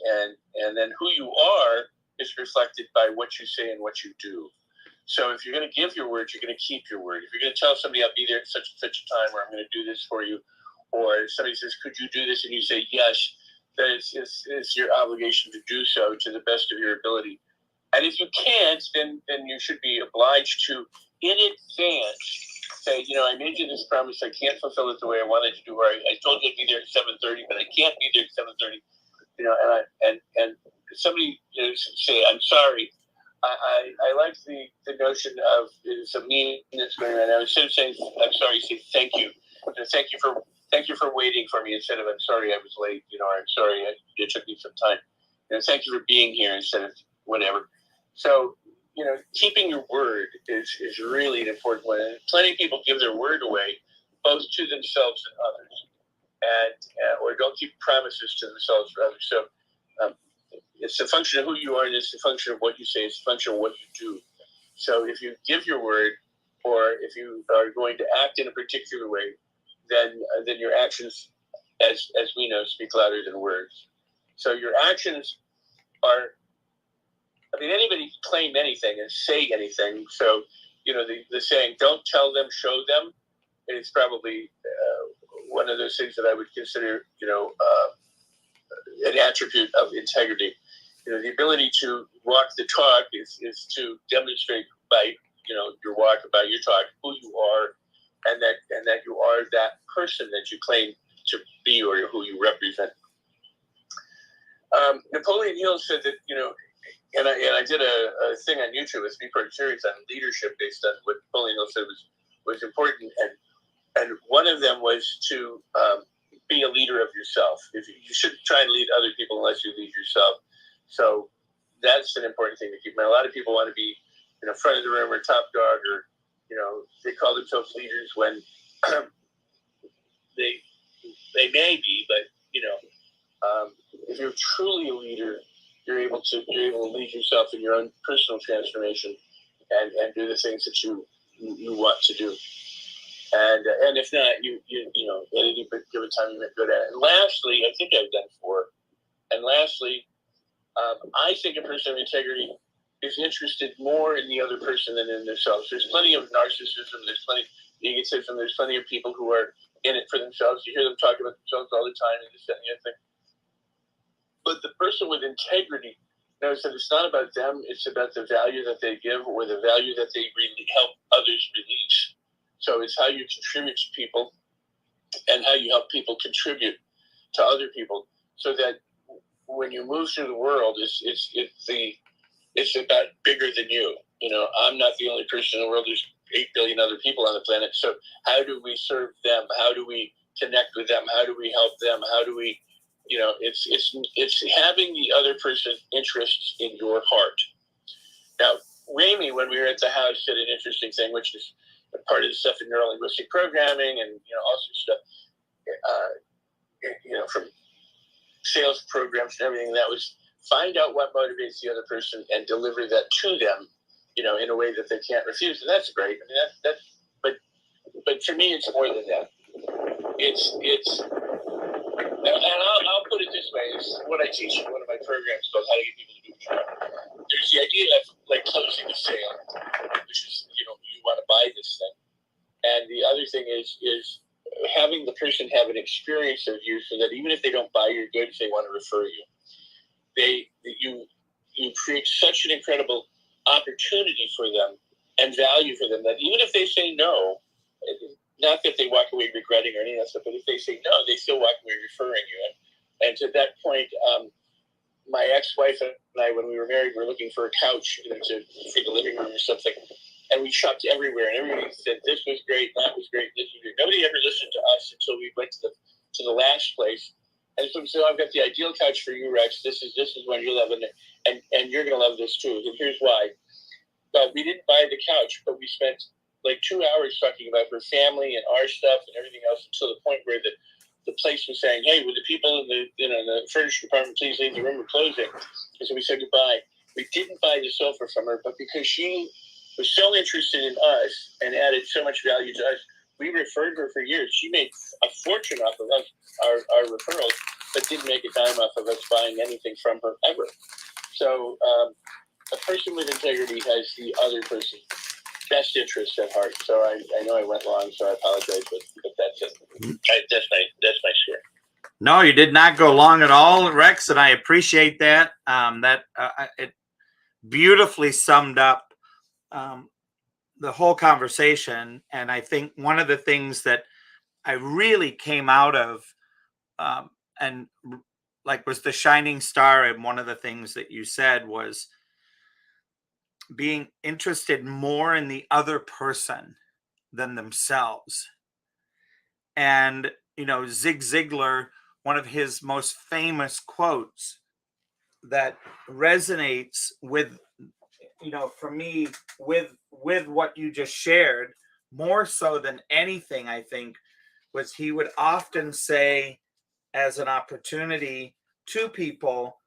S8: then who you are is reflected by what you say and what you do. So if you're going to give your word, you're going to keep your word. If you're going to tell somebody I'll be there at such and such a time, or I'm going to do this for you, or somebody says, could you do this? And you say, yes, that it's your obligation to do so to the best of your ability. And if you can't, then you should be obliged to, in advance, say, I made you this promise. I can't fulfill it the way I wanted to do. Or I told you I'd be there at 7:30, but I can't be there at 7:30. And somebody say, I'm sorry. I like the notion of it's a meme that's going around now. Instead of saying I'm sorry, say thank you. Thank you for waiting for me instead of I'm sorry I was late. Or I'm sorry it took me some time. Thank you for being here instead of whatever. So keeping your word is really an important one. And plenty of people give their word away, both to themselves and others, and or don't keep promises to themselves or others. So. It's a function of who you are, and it's a function of what you say. It's a function of what you do. So if you give your word, or if you are going to act in a particular way, then your actions, as we know, speak louder than words. So your actions are, anybody can claim anything and say anything. So, the saying, don't tell them, show them, is probably one of those things that I would consider, an attribute of integrity. The ability to walk the talk is to demonstrate by, your walk, by your talk, who you are, and that you are that person that you claim to be or who you represent. Napoleon Hill said that, and I did a thing on YouTube, a 3-part series on leadership based on what Napoleon Hill said was important, and one of them was to be a leader of yourself. If you shouldn't try and lead other people unless you lead yourself. So that's an important thing to keep in mind. A lot of people want to be in the front of the room or top dog, or they call themselves leaders when they may be, but if you're truly a leader, you're able to lead yourself in your own personal transformation and do the things that you want to do. And if not, you at any given time, you're good at it. And lastly, I think I've done 4. And lastly, I think a person of integrity is interested more in the other person than in themselves. There's plenty of narcissism. There's plenty of egotism. There's plenty of people who are in it for themselves. You hear them talk about themselves all the time and this, that, and the other thing. But the person with integrity knows that it's not about them. It's about the value that they give or the value that they really help others release. So it's how you contribute to people and how you help people contribute to other people, so that when you move through the world, it's about bigger than you. I'm not the only person in the world. There's 8 billion other people on the planet. So how do we serve them? How do we connect with them? How do we help them? How do we, it's having the other person's interests in your heart. Now, Ramey, when we were at the house, said an interesting thing, which is part of the stuff in neurolinguistic programming and all sorts of stuff, from sales programs and everything. That was find out what motivates the other person and deliver that to them, in a way that they can't refuse. And that's great. But to me, it's more than that. And I'll put it this way: it's what I teach in one of my programs called How to Get People to Do What You Want. There's the idea of like closing a sale, which is you want to buy this thing, and the other thing is having the person have an experience of you, so that even if they don't buy your goods, they want to refer you. You create such an incredible opportunity for them and value for them that even if they say no, not that they walk away regretting or any of that stuff, but if they say no, they still walk away referring you. And to that point, my ex-wife and I, when we were married, were looking for a couch for the living room or something. And we shopped everywhere, and everybody said this was great, that was great, this was great. Nobody ever listened to us until we went to the last place. And so we said, I've got the ideal couch for you, Rex. This is one you're loving, and you're going to love this too. And here's why. Well, we didn't buy the couch, but we spent like 2 hours talking about her family and our stuff and everything else, until the point where the place was saying, "Hey, would the people in the furniture department please leave the room? We're closing." And so we said goodbye. We didn't buy the sofa from her, but because she was so interested in us and added so much value to us, we referred her for years. She made a fortune off of us, our referrals, but didn't make a dime off of us buying anything from her ever. So a person with integrity has the other person's best interest at heart. So I know I went long, so I apologize, but that's it. That's my share.
S1: No, you did not go long at all, Rex, and I appreciate that. It beautifully summed up the whole conversation. And I think one of the things that I really came out of and like was the shining star, and one of the things that you said was being interested more in the other person than themselves. And Zig Ziglar, one of his most famous quotes that resonates with for me with what you just shared, more so than anything, I think, was he would often say as an opportunity to people,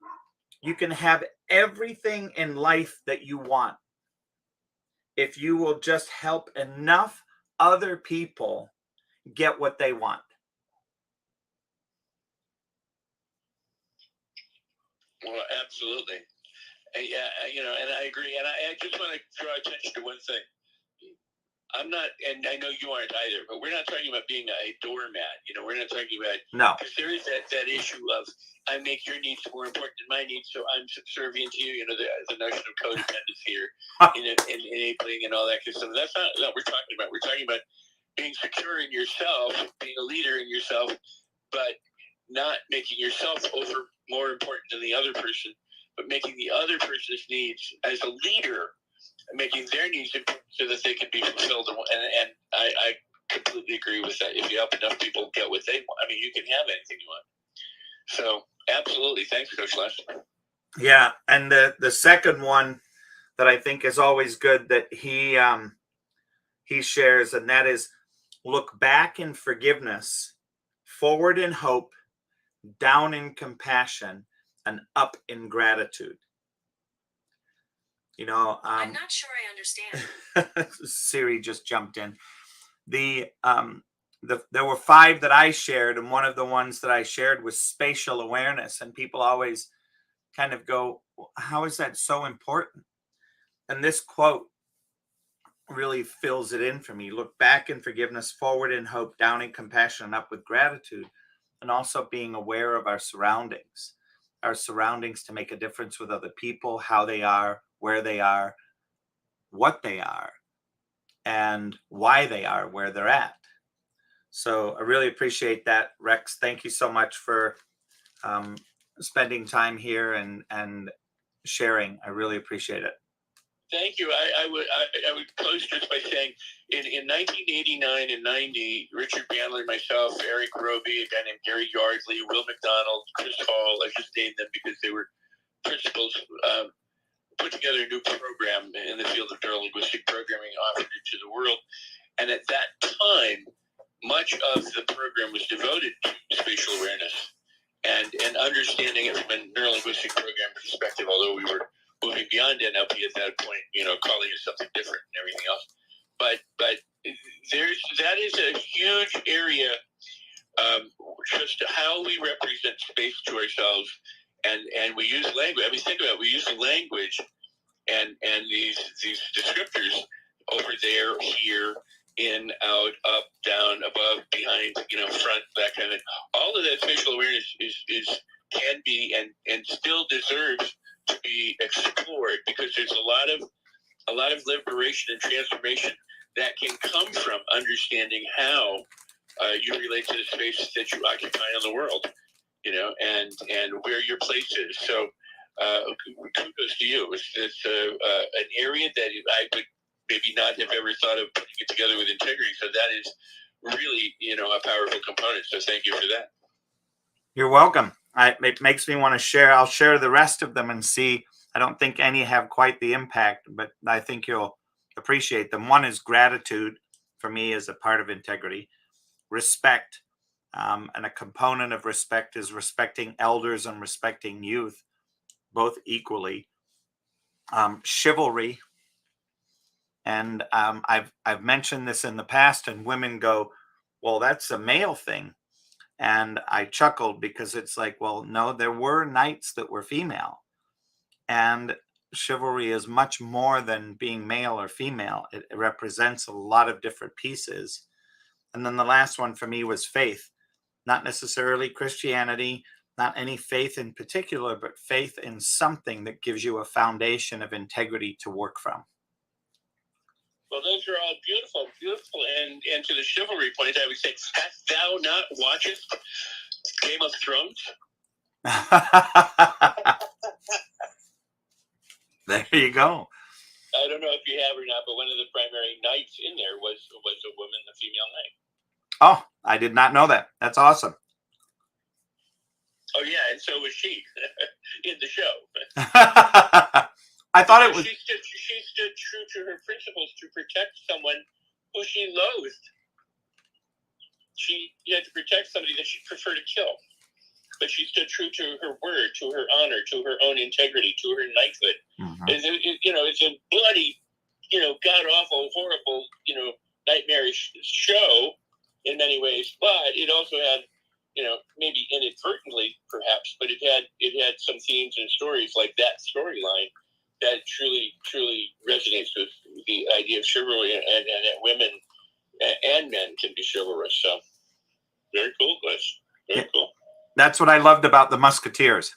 S1: you can have everything in life that you want if you will just help enough other people get what they want.
S8: Well, absolutely. Yeah, and I agree. And I just want to draw attention to one thing. I'm not, and I know you aren't either, but we're not talking about being a doormat. We're not talking about, because there is that issue of, I make your needs more important than my needs, so I'm subservient to you. The notion of codependence here, enabling and all that kind of stuff. That's not what we're talking about. We're talking about being secure in yourself, being a leader in yourself, but not making yourself more important than the other person, but making the other person's needs as a leader, making their needs important so that they can be fulfilled. And I completely agree with that. If you help enough people get what they want, you can have anything you want. So absolutely. Thanks, Coach Les.
S1: Yeah. And the second one that I think is always good that he shares, and that is, look back in forgiveness, forward in hope, down in compassion, and up in gratitude.
S9: I'm not sure I understand.
S1: Siri just jumped in. There were 5 that I shared, and one of the ones that I shared was spatial awareness. And people always kind of go, how is that so important? And this quote really fills it in for me. Look back in forgiveness, forward in hope, down in compassion, and up with gratitude. And also being aware of our surroundings to make a difference with other people, how they are, where they are, what they are, and why they are where they're at. So I really appreciate that, Rex. Thank you so much for spending time here and sharing. I really appreciate it.
S8: Thank you. I would close just by saying, in 1989 and 90, Richard Bandler, myself, Eric Roby, a guy named Gary Yardley, Will McDonald, Chris Hall, I just named them because they were principals, put together a new program in the field of neurolinguistic programming, offered it to the world. And at that time, much of the program was devoted to spatial awareness and understanding it from a neurolinguistic program perspective, although we were moving beyond NLP at that point, calling it something different and everything else. But that is a huge area, just how we represent space to ourselves, and we use language. Think about it, we use language and these descriptors over there, here, in, out, up, down, above, behind, front, that kind of thing. All of that spatial awareness can be and still deserves to be explored, because there's a lot of liberation and transformation that can come from understanding how you relate to the spaces that you occupy in the world, and where your place is. So kudos to you. It's an area that I would maybe not have ever thought of putting it together with integrity. So that is really, a powerful component. So thank you for that.
S1: You're welcome. It makes me want to share. I'll share the rest of them and see. I don't think any have quite the impact, but I think you'll appreciate them. One is gratitude, for me, as a part of integrity. Respect. And a component of respect is respecting elders and respecting youth, both equally. Chivalry, and I've mentioned this in the past, and women go, "Well, that's a male thing," and I chuckled because it's like, well, no, there were knights that were female, and chivalry is much more than being male or female. It represents a lot of different pieces. And then the last one for me was faith, not necessarily Christianity, not any faith in particular, but faith in something that gives you a foundation of integrity to work from.
S8: Well, those are all beautiful, beautiful. And to the chivalry point, I would say, hast thou not watched Game of Thrones?
S1: There you go.
S8: I don't know if you have or not, but one of the primary knights in there was a woman, a female knight.
S1: Oh, I did not know that. That's awesome.
S8: Oh yeah, and so was she in the show.
S1: I thought it was.
S8: She stood true to her principles to protect someone who she loathed. She had to protect somebody that she preferred to kill, but she stood true to her word, to her honor, to her own integrity, to her knighthood.
S1: Mm-hmm.
S8: It's a bloody, god awful, horrible, nightmarish show in many ways, but it also had, maybe inadvertently perhaps, but it had some themes and stories like that storyline that truly resonates with the idea of chivalry and that women and men can be chivalrous. So very cool, Chris. Very cool.
S1: That's what I loved about the Musketeers.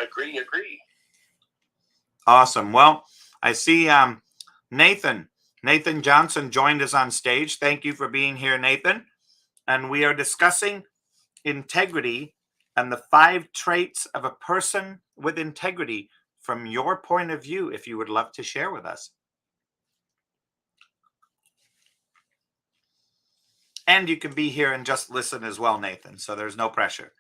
S8: Agree.
S1: Awesome. Well, I see Nathan Johnson joined us on stage. Thank you for being here, Nathan. And we are discussing integrity and the 5 traits of a person with integrity from your point of view, if you would love to share with us. And you can be here and just listen as well, Nathan, so there's no pressure.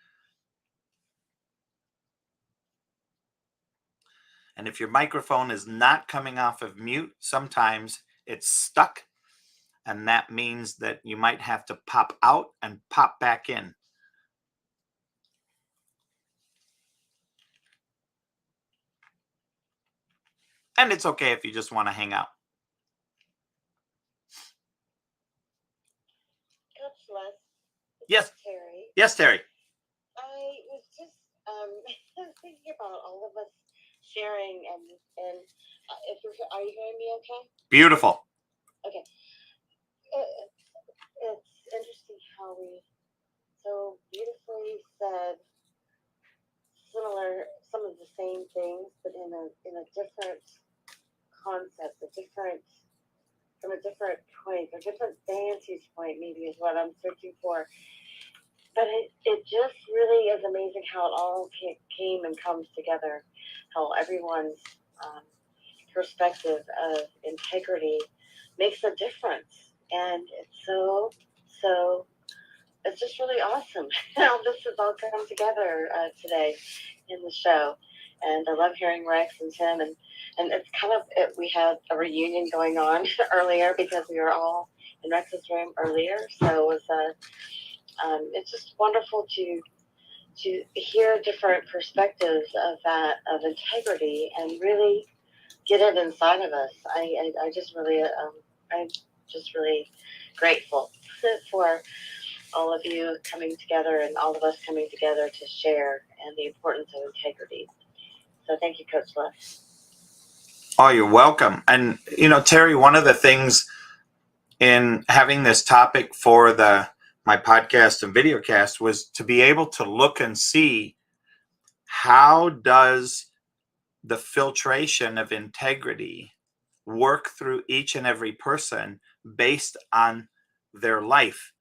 S1: And if your microphone is not coming off of mute, sometimes it's stuck, and that means that you might have to pop out and pop back in. And it's okay if you just want to hang out.
S3: Coach Les.
S1: Yes.
S3: Terry.
S1: Yes, Terry.
S3: I was just thinking about all of us sharing and if are you hearing me okay?
S1: Beautiful.
S3: Okay. It's interesting how we so beautifully said some of the same things, but in a different concept, from a different point, a different vantage point, maybe is what I'm searching for. But it just really is amazing how it all came and comes together, how everyone's perspective of integrity makes a difference. And it's so, it's just really awesome how this has all come together today in the show. And I love hearing Rex and Tim. And it's kind of, we had a reunion going on earlier because we were all in Rex's room earlier. So it was it's just wonderful to hear different perspectives of integrity and really get it inside of us. I just really I'm just really grateful for all of you coming together and all of us coming together to share and the importance of integrity. So thank you, Coach Les.
S1: Oh, you're welcome. And Terry, one of the things in having this topic for my podcast and videocast was to be able to look and see how does the filtration of integrity work through each and every person based on their life,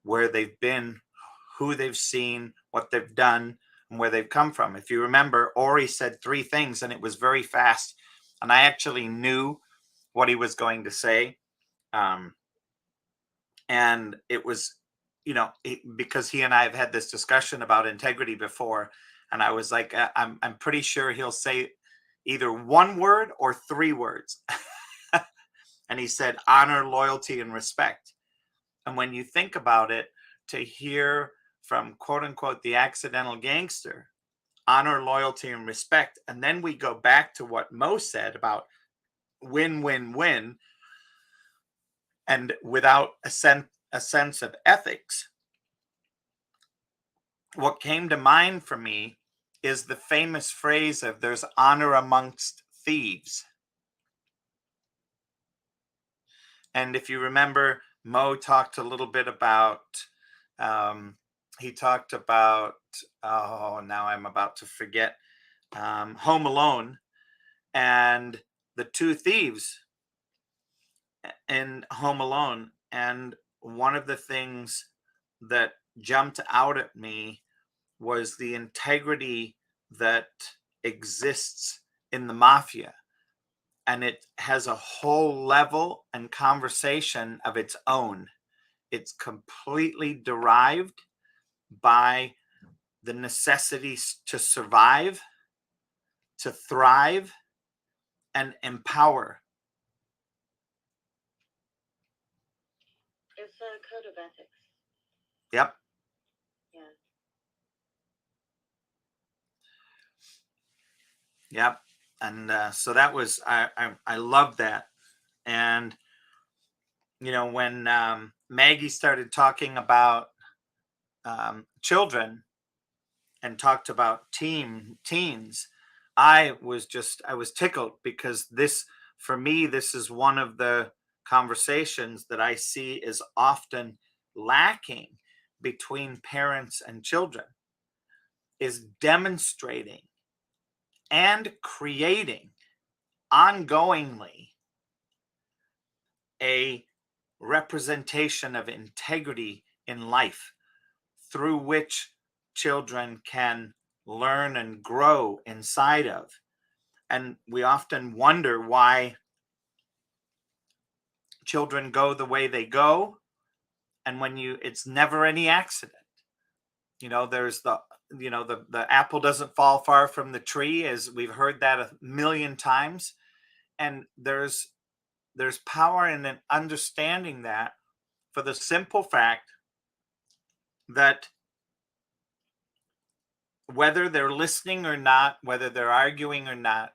S1: where they've been, who they've seen, what they've done, and where they've come from. If you remember, Ori said 3 things and it was very fast, and I actually knew what he was going to say. And it was, because he and I have had this discussion about integrity before, and I was like, I'm pretty sure he'll say either 1 word or 3 words. And he said, honor, loyalty, and respect. And when you think about it, to hear from quote unquote the accidental gangster, honor, loyalty, and respect. And then we go back to what Mo said about win, win, win. And without a sense of ethics, what came to mind for me is the famous phrase of there's honor amongst thieves. And if you remember, Mo talked a little bit about, he talked about, oh, now I'm about to forget, Home Alone and the two thieves in Home Alone. And one of the things that jumped out at me was the integrity that exists in the mafia. And it has a whole level and conversation of its own. It's completely derived by the necessities to survive, to thrive, and empower.
S3: It's a code of ethics.
S1: Yep.
S3: Yeah.
S1: Yep. And so that was, I love that. And, you know, when Maggie started talking about children and talked about teens, I was tickled, because this, for me, this is one of the conversations that I see is often lacking between parents and children, is demonstrating and creating ongoingly a representation of integrity in life through which children can learn and grow inside of. And we often wonder why children go the way they go. And when it's never any accident. You know, there's the apple doesn't fall far from the tree, as we've heard that a million times. And there's power in an understanding that, for the simple fact that whether they're listening or not, whether they're arguing or not,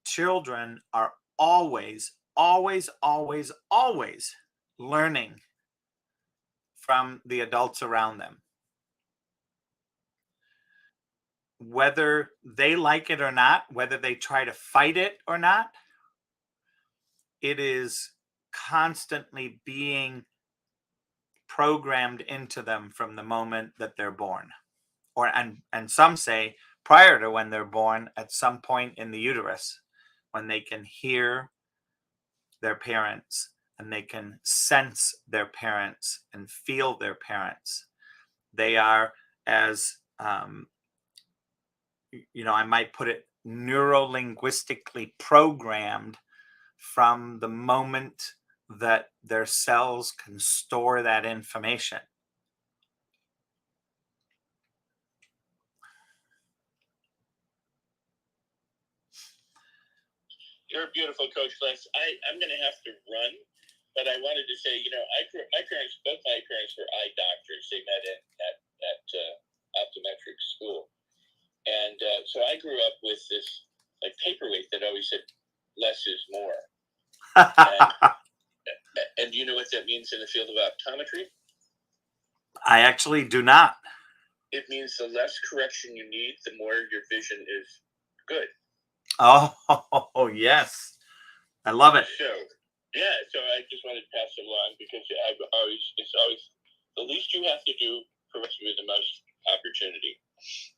S1: children are always, always, always, always learning from the adults around them. Whether they like it or not, whether they try to fight it or not, it is constantly being programmed into them from the moment that they're born. And some say prior to when they're born, at some point in the uterus, when they can hear their parents and they can sense their parents and feel their parents. They are, as I might put it, neuro-linguistically programmed from the moment that their cells can store that information.
S8: You're a beautiful coach, Les. I'm going to have to run, but I wanted to say, both my parents were eye doctors. They met at optometric school. And so I grew up with this paperweight that always said, less is more. And do you know what that means in the field of optometry?
S1: I actually do not.
S8: It means the less correction you need, the more your vision is good.
S1: Oh, yes. I love it.
S8: So I just wanted to pass it along, because it's always the least you have to do for us with the most opportunity,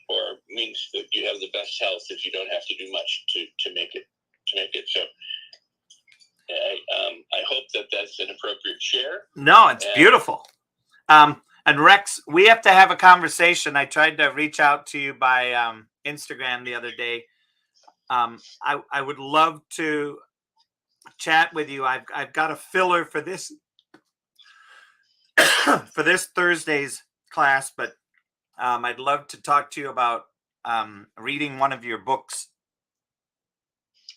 S8: or means that you have the best health if you don't have to do much to make it. So I hope that that's an appropriate share.
S1: No, it's beautiful. And Rex, we have to have a conversation. I tried to reach out to you by Instagram the other day. I would love to chat with you. I've got a filler for this for this Thursday's class, but I'd love to talk to you about reading one of your books.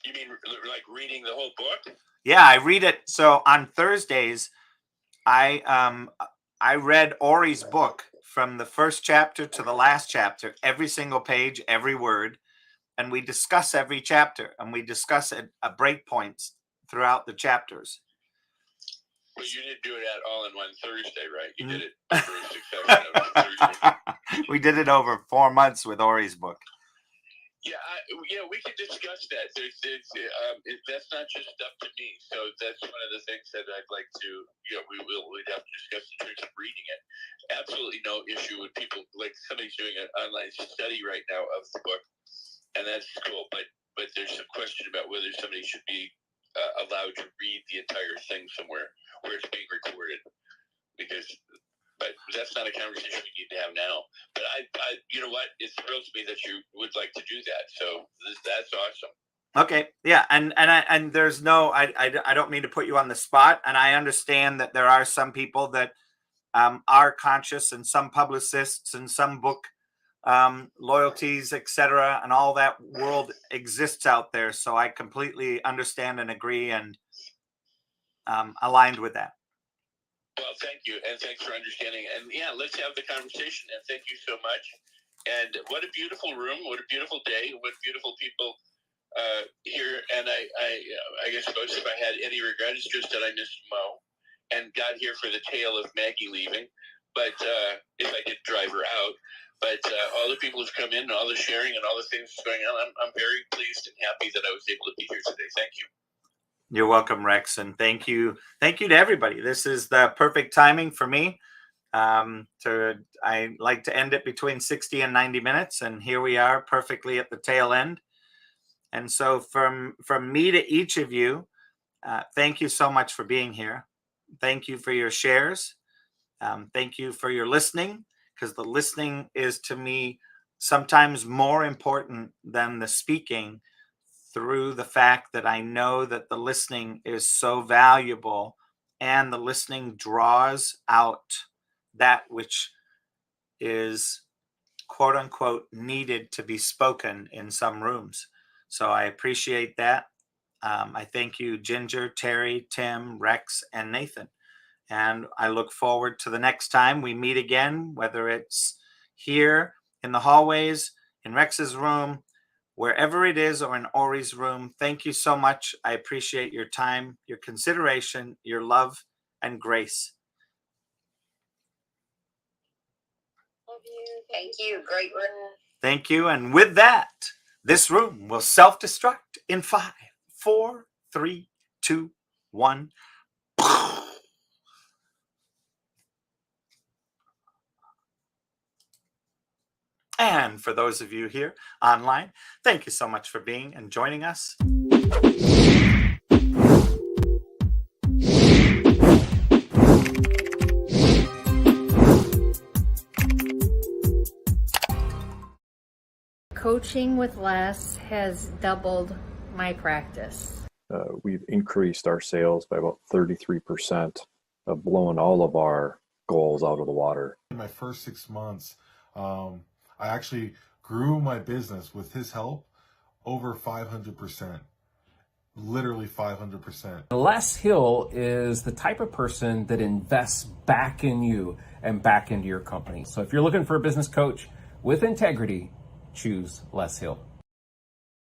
S8: You mean like reading the whole book?
S1: Yeah, I read it. So on Thursdays, I read Ori's book from the first chapter to the last chapter, every single page, every word, and we discuss every chapter, and we discuss it at break points throughout the chapters.
S8: Well, you didn't do it all in one Thursday, right? You did it over a succession of Thursdays.
S1: We did it over 4 months with Ori's book.
S8: Yeah, we could discuss that. That's not just up to me. So that's one of the things that I'd like to, we'd have to discuss in terms of reading it. Absolutely no issue with people, like somebody's doing an online study right now of the book, and that's cool. But there's some question about whether somebody should be allowed to read the entire thing somewhere where it's being recorded, but that's not a conversation we need to have now. But I you know what? It thrills me that you would like to do that. So that's awesome.
S1: Okay, yeah, and there's no, I don't mean to put you on the spot, and I understand that there are some people that are conscious, and some publicists, and some book loyalties, etc., and all that world exists out there. So I completely understand and agree, and aligned with that.
S8: Well, thank you, and thanks for understanding. And yeah, let's have the conversation. And thank you so much. And what a beautiful room! What a beautiful day! What beautiful people here. And I guess most if I had any regret, it's just that I missed Mo and got here for the tale of Maggie leaving. But if I did drive her out. But all the people who've come in, and all the sharing, and all the things going on, I'm very pleased and happy that I was able to be here today. Thank you.
S1: You're welcome, Rex, and thank you to everybody. This is the perfect timing for me. I like to end it between 60 and 90 minutes, and here we are, perfectly at the tail end. And so, from me to each of you, thank you so much for being here. Thank you for your shares. Thank you for your listening, because the listening is, to me, sometimes more important than the speaking, through the fact that I know that the listening is so valuable, and the listening draws out that which is, quote unquote, needed to be spoken in some rooms. So I appreciate that. I thank you, Ginger, Terry, Tim, Rex, and Nathan. And I look forward to the next time we meet again, whether it's here in the hallways, in Rex's room, wherever it is, or in Ori's room. Thank you so much. I appreciate your time, your consideration, your love, and grace.
S3: Love you.
S2: Thank you. Great room.
S1: Thank you. And with that, this room will self-destruct in 5, 4, 3, 2, 1. And for those of you here online, thank you so much for being and joining us.
S10: Coaching with Les has doubled my practice.
S11: We've increased our sales by about 33%, blowing all of our goals out of the water.
S12: In my first 6 months, I actually grew my business with his help over 500%, literally 500%.
S13: Les Hill is the type of person that invests back in you and back into your company. So if you're looking for a business coach with integrity, choose Les Hill.